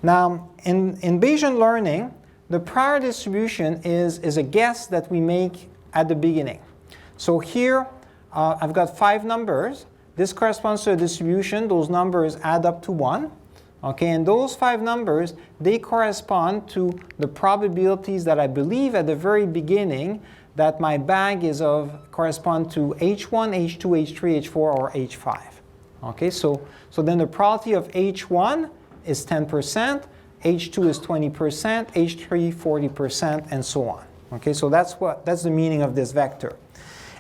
Now, in Bayesian learning, the prior distribution is a guess that we make at the beginning. So here, I've got 5 numbers. This corresponds to a distribution. Those numbers add up to 1. Okay, and those 5 numbers, they correspond to the probabilities that I believe at the very beginning that my bag is correspond to H1, H2, H3, H4, or H5. Okay, so then the probability of H1 is 10%, H2 is 20%, H3 40%, and so on. Okay, so that's the meaning of this vector.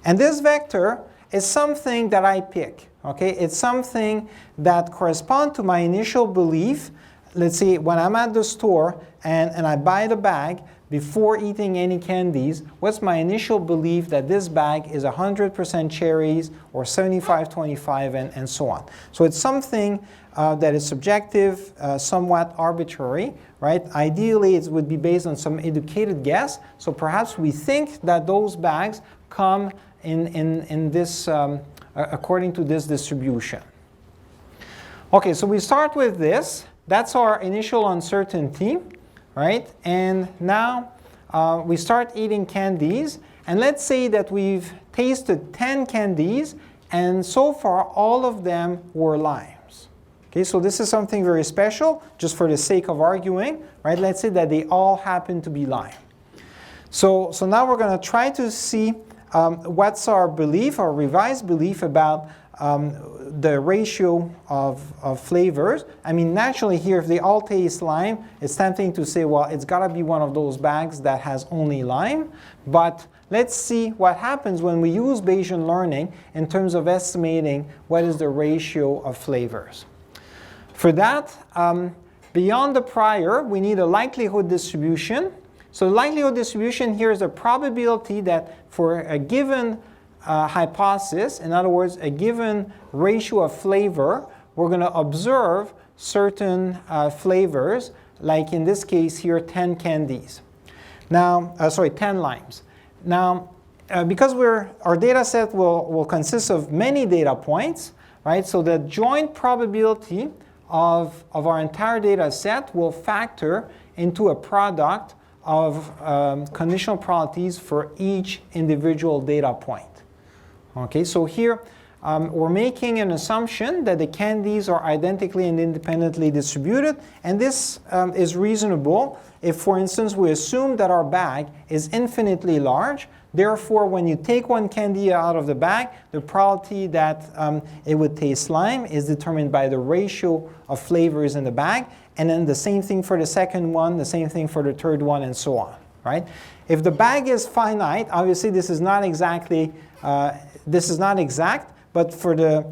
And this vector is something that I pick. Okay, it's something that corresponds to my initial belief. Let's say when I'm at the store and I buy the bag before eating any candies, what's my initial belief that this bag is 100% cherries or 75-25 and so on. So it's something that is subjective, somewhat arbitrary, right? Ideally, it would be based on some educated guess. So perhaps we think that those bags come in this, according to this distribution. Okay, so we start with this. that's our initial uncertainty, right? And now we start eating candies, and let's say that we've tasted 10 candies, and so far all of them were limes. Okay, so this is something very special, just for the sake of arguing, right? Let's say that they all happen to be lime. So now we're going to try to see what's our belief, our revised belief about the ratio of flavors. I mean, naturally here, if they all taste lime, it's tempting to say, well, it's got to be one of those bags that has only lime. But let's see what happens when we use Bayesian learning in terms of estimating what is the ratio of flavors. For that, beyond the prior, we need a likelihood distribution. So the likelihood distribution here is a probability that for a given hypothesis, in other words, a given ratio of flavor, we're going to observe certain flavors, like in this case here, 10 candies. Now, 10 limes. Now, because our data set will consist of many data points, right? So the joint probability of our entire data set will factor into a product of conditional probabilities for each individual data point. Okay, so here we're making an assumption that the candies are identically and independently distributed, and this is reasonable if, for instance, we assume that our bag is infinitely large. Therefore, when you take one candy out of the bag, the probability that it would taste lime is determined by the ratio of flavors in the bag. And then the same thing for the second one, the same thing for the third one, and so on, right? If the bag is finite, obviously this is not exactly, exact, but for the,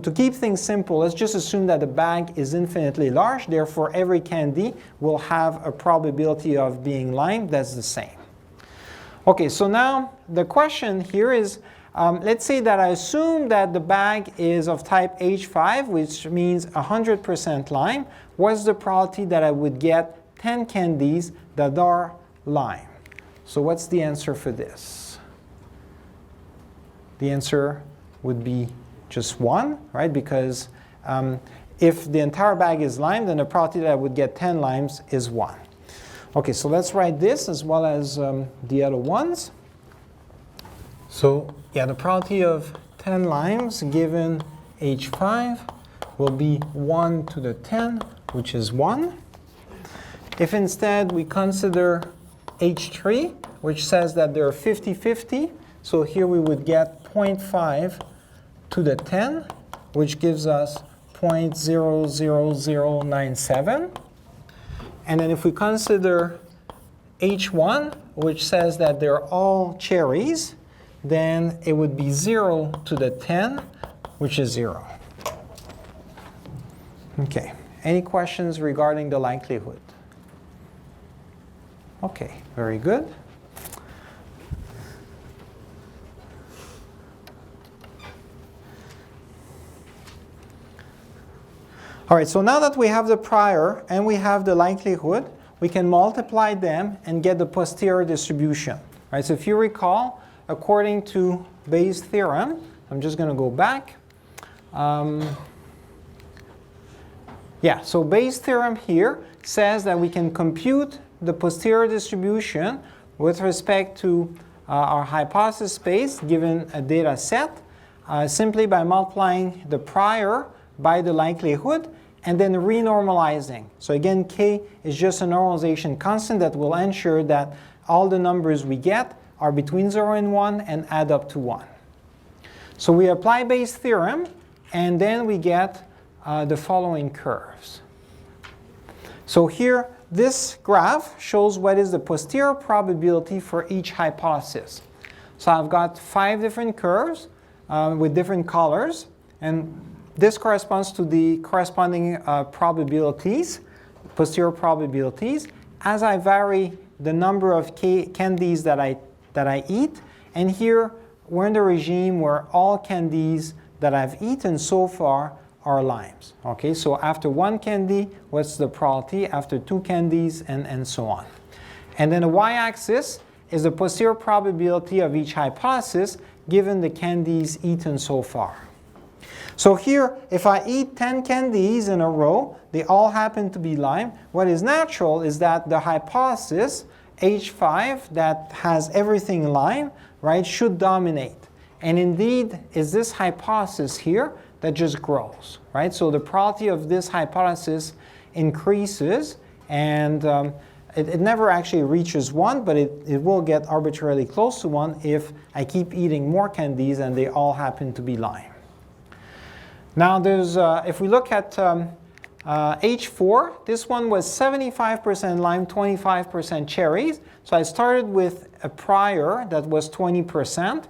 to keep things simple, let's just assume that the bag is infinitely large. Therefore, every candy will have a probability of being lime that's the same. Okay, so now the question here is, let's say that I assume that the bag is of type H5, which means 100% lime. What's the probability that I would get 10 candies that are lime? So what's the answer for this? The answer would be just 1, right? Because if the entire bag is lime, then the probability that I would get 10 limes is 1. Okay, so let's write this as well as the other ones. So yeah, the probability of 10 limes given H5 will be 1 to the 10, which is 1. If instead we consider H3, which says that they're 50-50, so here we would get 0.5 to the 10, which gives us 0.00097. And then if we consider H1, which says that they're all cherries, then it would be 0 to the 10, which is 0. Okay, any questions regarding the likelihood? Okay, very good. All right, so now that we have the prior and we have the likelihood, we can multiply them and get the posterior distribution. Right, so if you recall, according to Bayes' theorem, I'm just going to go back. So Bayes' theorem here says that we can compute the posterior distribution with respect to our hypothesis space given a data set simply by multiplying the prior by the likelihood and then renormalizing. So again, k is just a normalization constant that will ensure that all the numbers we get are between 0 and 1 and add up to 1. So we apply Bayes' theorem, and then we get the following curves. So here, this graph shows what is the posterior probability for each hypothesis. So I've got 5 different curves with different colors, and this corresponds to the corresponding probabilities, posterior probabilities, as I vary the number of candies that I eat. And here, we're in the regime where all candies that I've eaten so far are limes. Okay, so after 1 candy, what's the probability? After 2 candies, and so on. And then the y-axis is the posterior probability of each hypothesis given the candies eaten so far. So here, if I eat 10 candies in a row, they all happen to be lime. What is natural is that the hypothesis, H5, that has everything lime, right, should dominate. And indeed, is this hypothesis here that just grows, right? So the probability of this hypothesis increases, and it never actually reaches 1, but it will get arbitrarily close to 1 if I keep eating more candies and they all happen to be lime. Now there's, if we look at H4, this one was 75% lime, 25% cherries. So I started with a prior that was 20%.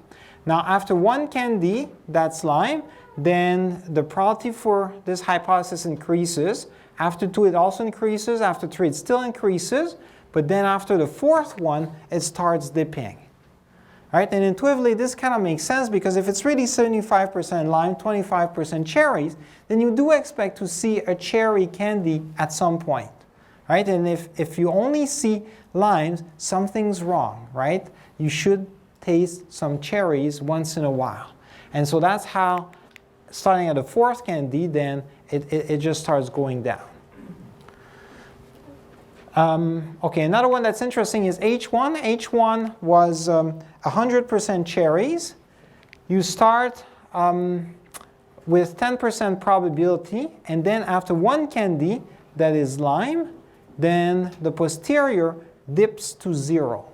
Now after 1 candy, that's lime, then the probability for this hypothesis increases. After 2, it also increases. After 3, it still increases. But then after the 4th one, it starts dipping. Right? And intuitively, this kind of makes sense because if it's really 75% lime, 25% cherries, then you do expect to see a cherry candy at some point. Right? And if you only see limes, something's wrong. Right? You should taste some cherries once in a while. And so that's how, starting at the 4th candy, then it just starts going down. Okay, another one that's interesting is H1. H1 was 100% cherries. You start with 10% probability, and then after 1 candy that is lime, then the posterior dips to 0.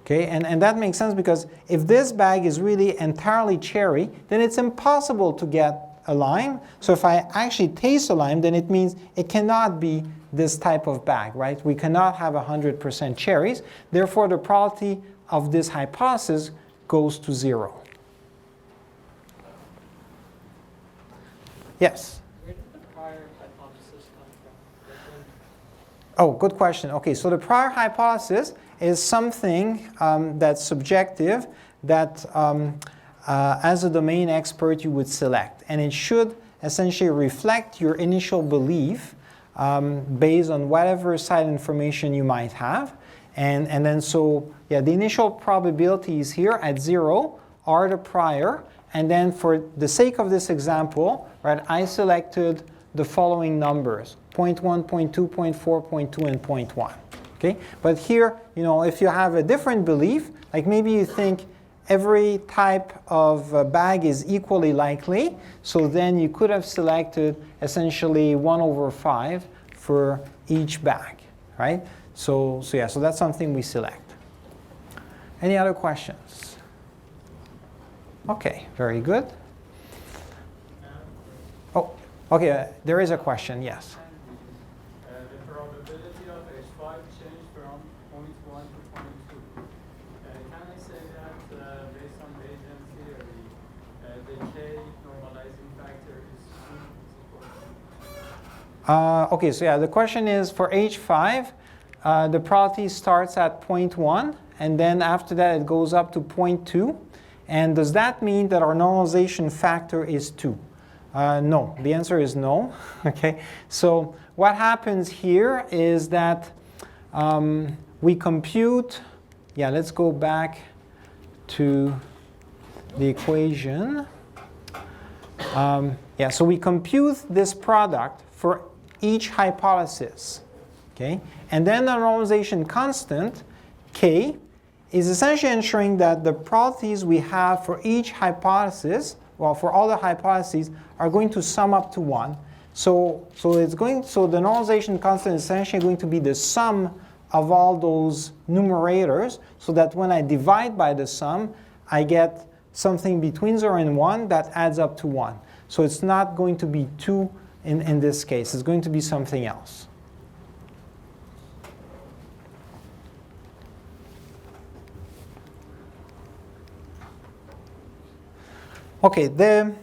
Okay, and that makes sense because if this bag is really entirely cherry, then it's impossible to get a lime. So if I actually taste a lime, then it means it cannot be this type of bag, right? We cannot have 100% cherries. Therefore, the probability of this hypothesis goes to 0. Yes? Where did the prior hypothesis come from? Oh, good question. Okay, so the prior hypothesis is something that's subjective that as a domain expert you would select. And it should essentially reflect your initial belief based on whatever side information you might have. And then so, yeah, the initial probabilities here at 0 are the prior. And then for the sake of this example, right, I selected the following numbers, 0.1, 0.2, 0.4, 0.2, and 0.1. Okay? But here, you know, if you have a different belief, like maybe you think every type of bag is equally likely, so then you could have selected essentially 1/5 for each bag, right? So yeah, so that's something we select. Any other questions? Okay, very good. Oh, okay, there is a question, yes. The probability of H5 changed from 0.1 to 0.2. Can I say that based on Bayesian theory, the K normalizing factor is equal to? Okay, so yeah, the question is for H5, the probability starts at 0.1, and then after that it goes up to 0.2. And does that mean that our normalization factor is 2? No, the answer is no. Okay, so what happens here is that we compute, yeah, let's go back to the equation. Yeah, so we compute this product for each hypothesis. Okay, and then the normalization constant, K, is essentially ensuring that the probabilities we have for each hypothesis, well, for all the hypotheses, are going to sum up to 1. So the normalization constant is essentially going to be the sum of all those numerators, so that when I divide by the sum, I get something between 0 and 1 that adds up to 1. So it's not going to be 2 in this case. It's going to be something else. Okay, the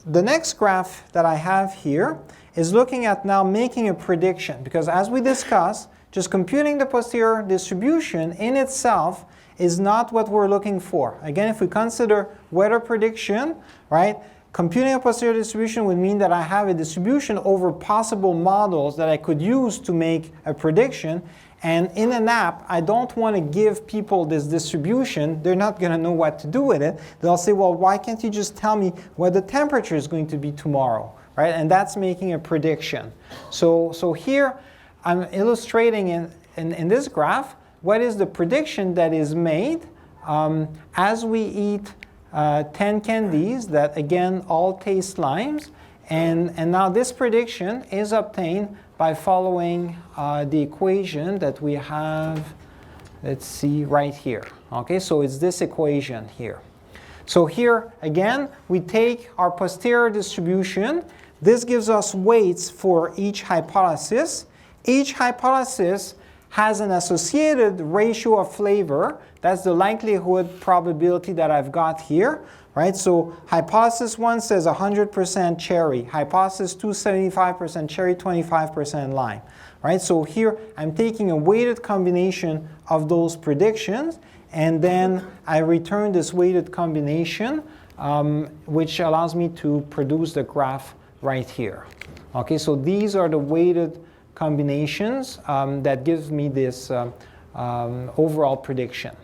next graph that I have here is looking at now making a prediction, because as we discussed, just computing the posterior distribution in itself is not what we're looking for. Again, if we consider weather prediction, right, computing a posterior distribution would mean that I have a distribution over possible models that I could use to make a prediction, And in an app, I don't want to give people this distribution. They're not going to know what to do with it. They'll say, well, why can't you just tell me what the temperature is going to be tomorrow, right? And that's making a prediction. So here I'm illustrating in this graph what is the prediction that is made as we eat 10 candies that, again, all taste limes. And now this prediction is obtained by following the equation that we have, let's see, right here. Okay, so it's this equation here. So here, again, we take our posterior distribution. This gives us weights for each hypothesis. Each hypothesis has an associated ratio of flavor. That's the likelihood probability that I've got here. Right, so hypothesis 1 says 100% cherry. Hypothesis 2, 75% cherry, 25% lime. Right, so here I'm taking a weighted combination of those predictions, and then I return this weighted combination, which allows me to produce the graph right here. Okay, so these are the weighted combinations that gives me this overall prediction.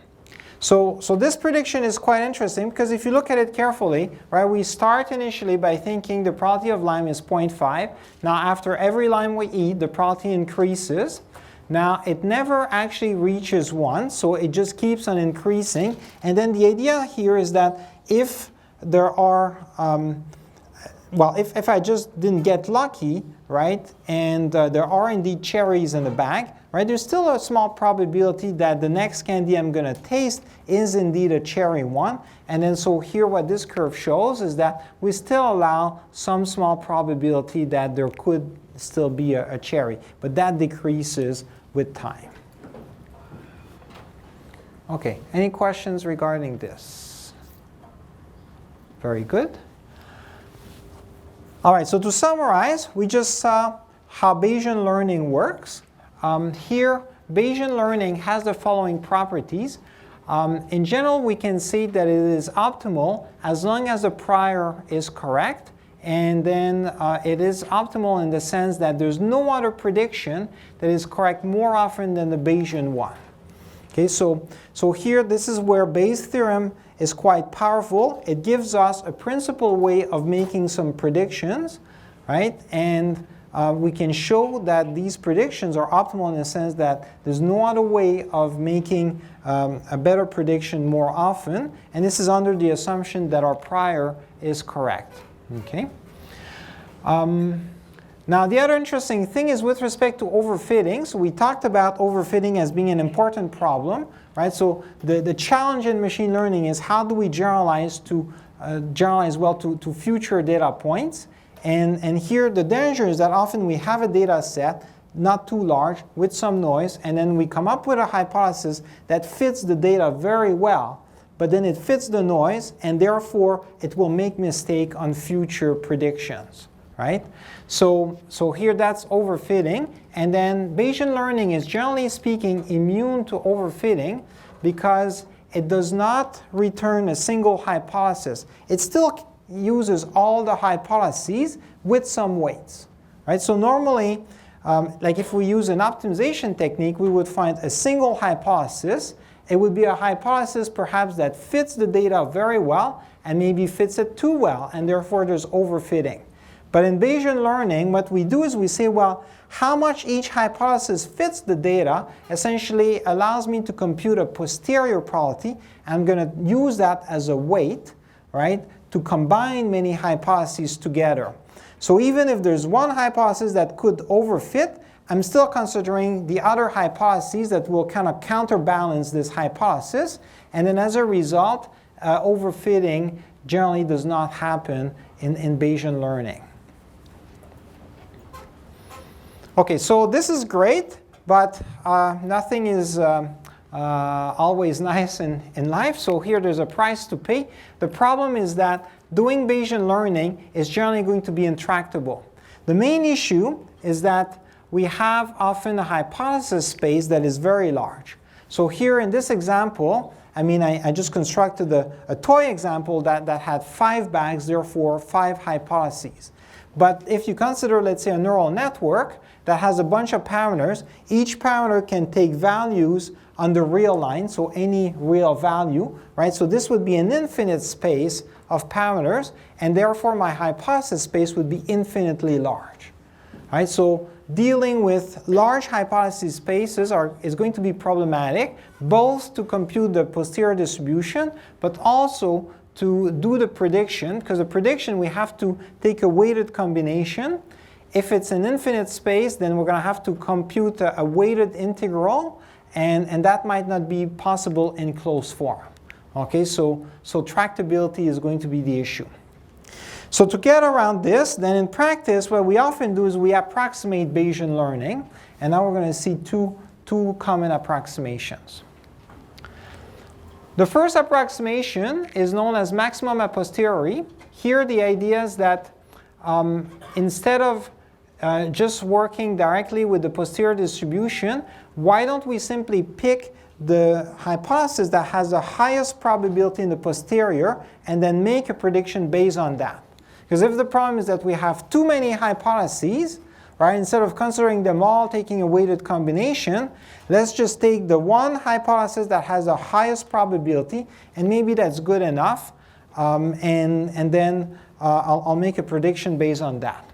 So this prediction is quite interesting because if you look at it carefully, right, we start initially by thinking the probability of lime is 0.5. Now after every lime we eat, the probability increases. Now it never actually reaches 1, so it just keeps on increasing. And then the idea here is that if there are, well, if I just didn't get lucky, right, and there are indeed cherries in the bag, right, there's still a small probability that the next candy I'm going to taste is indeed a cherry one. And then so here what this curve shows is that we still allow some small probability that there could still be a cherry, but that decreases with time. Okay, any questions regarding this? Very good. All right, so to summarize, we just saw how Bayesian learning works. Here, Bayesian learning has the following properties. In general, we can say that it is optimal as long as the prior is correct. And then it is optimal in the sense that there's no other prediction that is correct more often than the Bayesian one. Okay, so here, this is where Bayes' theorem is quite powerful. It gives us a principal way of making some predictions, right? And we can show that these predictions are optimal in the sense that there's no other way of making a better prediction more often. And this is under the assumption that our prior is correct. Okay. Now, the other interesting thing is with respect to overfitting. So we talked about overfitting as being an important problem, right? So the challenge in machine learning is how do we generalize well to future data points. And here the danger is that often we have a data set, not too large, with some noise, and then we come up with a hypothesis that fits the data very well, but then it fits the noise, and therefore it will make mistake on future predictions, right? So here that's overfitting, and then Bayesian learning is generally speaking immune to overfitting because it does not return a single hypothesis. It still uses all the hypotheses with some weights, right? So normally, like if we use an optimization technique, we would find a single hypothesis. It would be a hypothesis perhaps that fits the data very well and maybe fits it too well, and therefore there's overfitting. But in Bayesian learning, what we do is we say, well, how much each hypothesis fits the data essentially allows me to compute a posterior probability. I'm going to use that as a weight, right, to combine many hypotheses together. So even if there's one hypothesis that could overfit, I'm still considering the other hypotheses that will kind of counterbalance this hypothesis. And then as a result, overfitting generally does not happen in Bayesian learning. Okay, so this is great, but nothing is always nice in life. So here there's a price to pay. The problem is that doing Bayesian learning is generally going to be intractable. The main issue is that we have often a hypothesis space that is very large. So here in this example, I mean, I just constructed a toy example that had 5 bags, therefore 5 hypotheses. But if you consider, let's say, a neural network that has a bunch of parameters, each parameter can take values on the real line, so any real value, right? So this would be an infinite space of parameters, and therefore my hypothesis space would be infinitely large, right? So dealing with large hypothesis spaces is going to be problematic, both to compute the posterior distribution, but also to do the prediction, because the prediction we have to take a weighted combination. If it's an infinite space, then we're going to have to compute a weighted integral, and that might not be possible in closed form. Okay, so tractability is going to be the issue. So to get around this, then in practice, what we often do is we approximate Bayesian learning, and now we're going to see two common approximations. The first approximation is known as maximum a posteriori. Here the idea is that instead of just working directly with the posterior distribution, why don't we simply pick the hypothesis that has the highest probability in the posterior and then make a prediction based on that? Because if the problem is that we have too many hypotheses, right, instead of considering them all, taking a weighted combination, let's just take the one hypothesis that has the highest probability, and maybe that's good enough, and then I'll make a prediction based on that.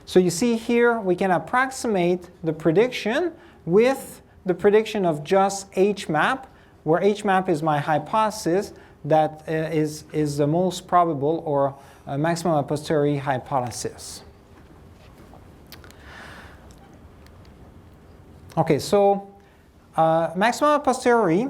So you see here we can approximate the prediction with the prediction of just H-map, where H-map is my hypothesis that is the most probable, or maximum a posteriori hypothesis. Okay, so maximum a posteriori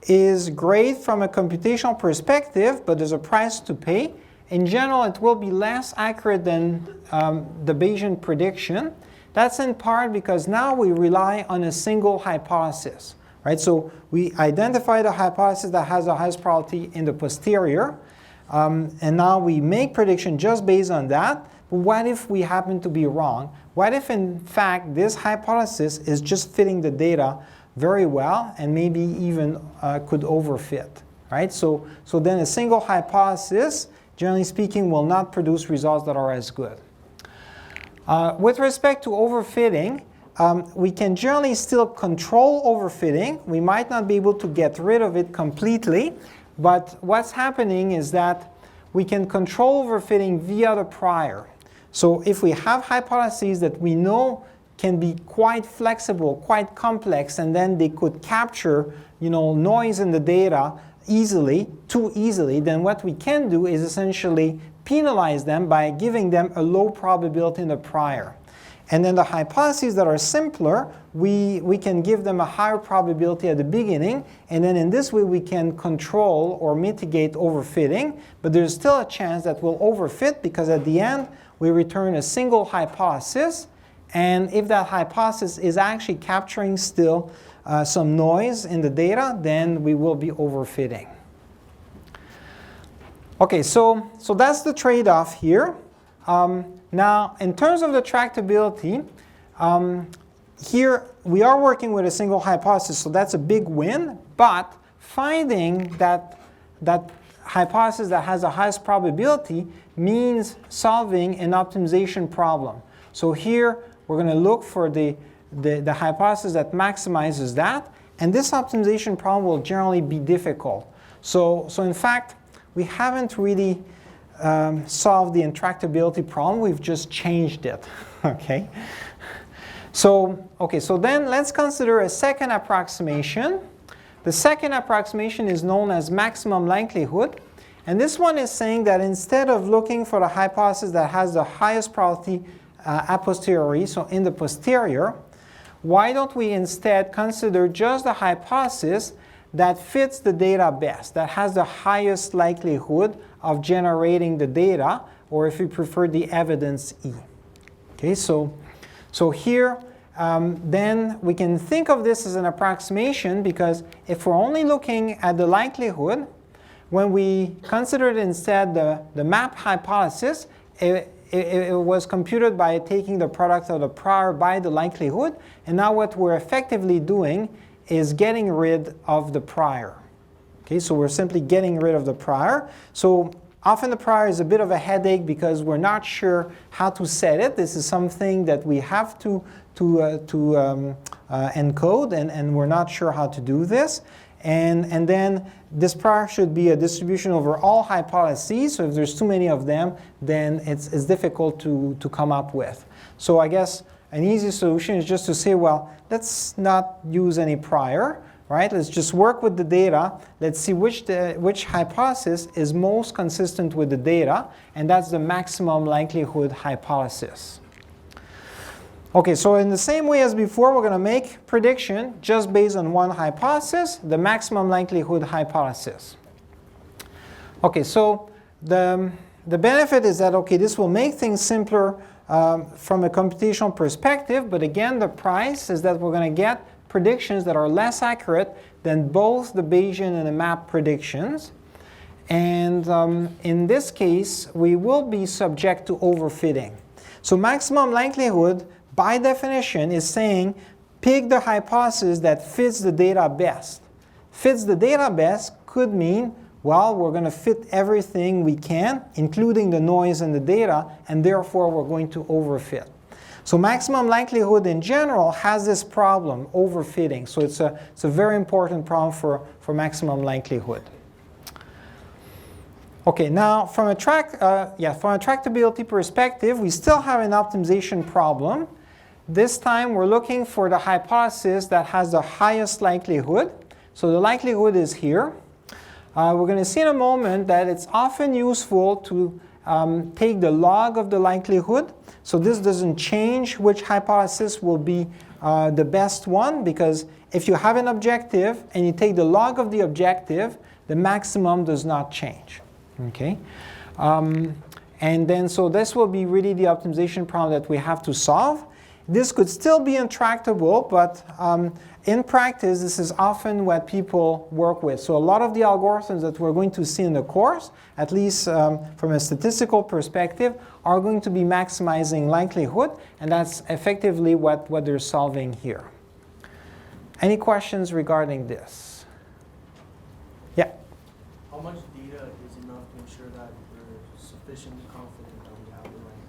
is great from a computational perspective, but there's a price to pay. In general, it will be less accurate than the Bayesian prediction. That's in part because now we rely on a single hypothesis, right? So we identify the hypothesis that has the highest probability in the posterior, and now we make prediction just based on that. But what if we happen to be wrong? What if, in fact, this hypothesis is just fitting the data very well and maybe even could overfit, right? So then a single hypothesis, generally speaking, will not produce results that are as good. With respect to overfitting, we can generally still control overfitting. We might not be able to get rid of it completely, but what's happening is that we can control overfitting via the prior. So if we have hypotheses that we know can be quite flexible, quite complex, and then they could capture, noise in the data too easily, then what we can do is essentially penalize them by giving them a low probability in the prior. And then the hypotheses that are simpler, we can give them a higher probability at the beginning, and then in this way we can control or mitigate overfitting, but there's still a chance that we'll overfit because at the end we return a single hypothesis, and if that hypothesis is actually capturing still some noise in the data, then we will be overfitting. Okay, so that's the trade-off here. Now, in terms of the tractability, here we are working with a single hypothesis, so that's a big win, but finding that hypothesis that has the highest probability means solving an optimization problem. So here we're going to look for the hypothesis that maximizes that, and this optimization problem will generally be difficult. So in fact, we haven't really solved the intractability problem, we've just changed it. Okay? So then let's consider a second approximation. The second approximation is known as maximum likelihood, and this one is saying that instead of looking for the hypothesis that has the highest probability a posteriori, so in the posterior, why don't we instead consider just the hypothesis that fits the data best, that has the highest likelihood of generating the data, or if you prefer, the evidence E. Okay, so here, then we can think of this as an approximation, because if we're only looking at the likelihood, when we considered instead the map hypothesis, it was computed by taking the product of the prior by the likelihood, and now what we're effectively doing is getting rid of the prior. Okay, so we're simply getting rid of the prior. So often the prior is a bit of a headache because we're not sure how to set it. This is something that we have to encode, and we're not sure how to do this. And then this prior should be a distribution over all hypotheses. So if there's too many of them, then it's difficult to come up with. So I guess an easy solution is just to say, well, let's not use any prior, right? Let's just work with the data. Let's see which hypothesis is most consistent with the data, and that's the maximum likelihood hypothesis. Okay, so in the same way as before, we're going to make prediction just based on one hypothesis, the maximum likelihood hypothesis. Okay, so the benefit is that, okay, this will make things simpler from a computational perspective, but again, the price is that we're going to get predictions that are less accurate than both the Bayesian and the map predictions. And in this case, we will be subject to overfitting. So maximum likelihood, by definition, is saying pick the hypothesis that fits the data best. Fits the data best could mean, well, we're going to fit everything we can, including the noise and the data, and therefore we're going to overfit. So maximum likelihood in general has this problem, overfitting. So it's a very important problem for maximum likelihood. Okay, now from a tractability perspective, we still have an optimization problem. This time we're looking for the hypothesis that has the highest likelihood. So the likelihood is here. We're going to see in a moment that it's often useful to take the log of the likelihood. So this doesn't change which hypothesis will be the best one, because if you have an objective and you take the log of the objective, the maximum does not change. Okay? And then so this will be really the optimization problem that we have to solve. This could still be intractable, but in practice, this is often what people work with. So a lot of the algorithms that we're going to see in the course, at least from a statistical perspective, are going to be maximizing likelihood, and that's effectively what they're solving here. Any questions regarding this? Yeah? How much data is enough to ensure that we're sufficiently confident that we have the right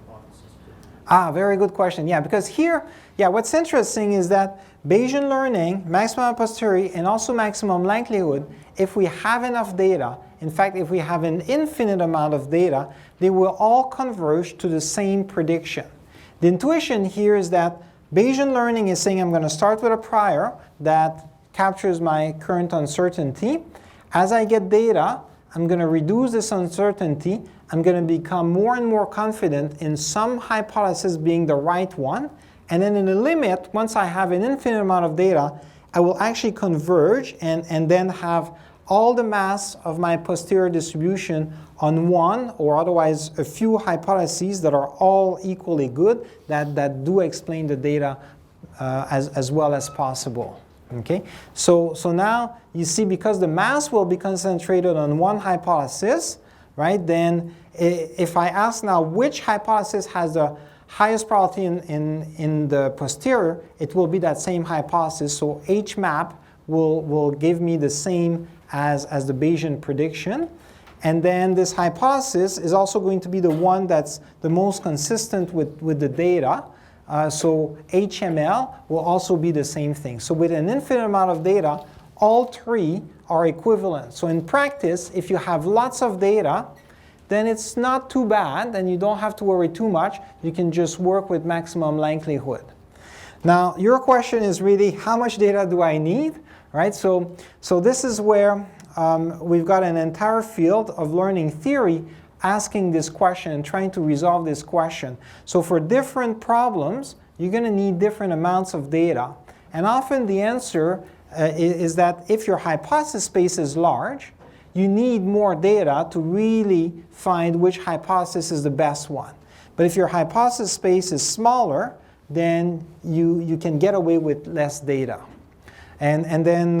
hypothesis? Very good question. Yeah, because here, what's interesting is that Bayesian learning, maximum a posteriori, and also maximum likelihood, if we have enough data, in fact, if we have an infinite amount of data, they will all converge to the same prediction. The intuition here is that Bayesian learning is saying I'm going to start with a prior that captures my current uncertainty. As I get data, I'm going to reduce this uncertainty. I'm going to become more and more confident in some hypothesis being the right one. And then in the limit, once I have an infinite amount of data, I will actually converge and then have all the mass of my posterior distribution on one, or otherwise a few hypotheses that are all equally good, that do explain the data as well as possible. Okay? So now you see, because the mass will be concentrated on one hypothesis, right? Then if I ask now which hypothesis has the highest probability in the posterior, it will be that same hypothesis. So H map will give me the same as the Bayesian prediction. And then this hypothesis is also going to be the one that's the most consistent with the data. So HML will also be the same thing. So with an infinite amount of data, all three are equivalent. So in practice, if you have lots of data, then it's not too bad, and you don't have to worry too much. You can just work with maximum likelihood. Now, your question is really, how much data do I need? Right? So this is where we've got an entire field of learning theory asking this question and trying to resolve this question. So for different problems, you're going to need different amounts of data. And often the answer is that if your hypothesis space is large, you need more data to really find which hypothesis is the best one. But if your hypothesis space is smaller, then you can get away with less data. And then,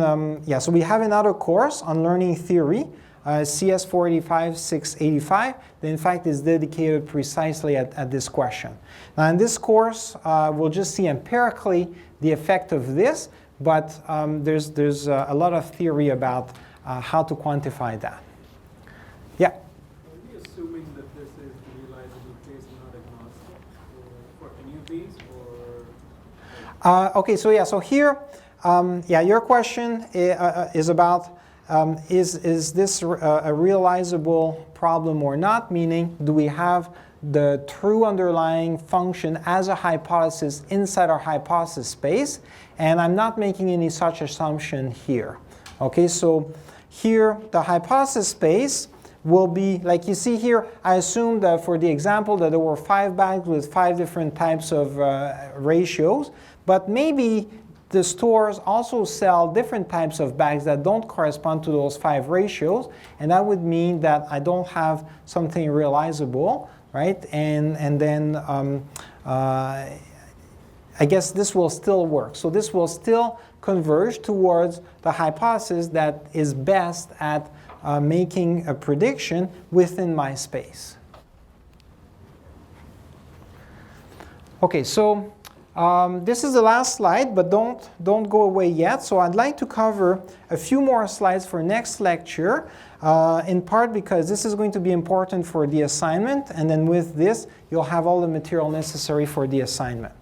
so we have another course on learning theory, CS480, 685, that in fact is dedicated precisely at this question. Now in this course, we'll just see empirically the effect of this, but there's a lot of theory about how to quantify that. Yeah. Are we assuming that this is the realizable case and not agnostic for any of these, or? Okay, so yeah, so here, yeah, your question is about is this a realizable problem or not? Meaning, do we have the true underlying function as a hypothesis inside our hypothesis space? And I'm not making any such assumption here. Okay, so here the hypothesis space will be, like you see here, I assume that for the example that there were 5 bags with 5 different types of ratios, but maybe the stores also sell different types of bags that don't correspond to those 5 ratios, and that would mean that I don't have something realizable, right? And then I guess this will still work. So this will still converge towards the hypothesis that is best at making a prediction within my space. Okay, so this is the last slide, but don't go away yet. So I'd like to cover a few more slides for next lecture, in part because this is going to be important for the assignment, and then with this, you'll have all the material necessary for the assignment.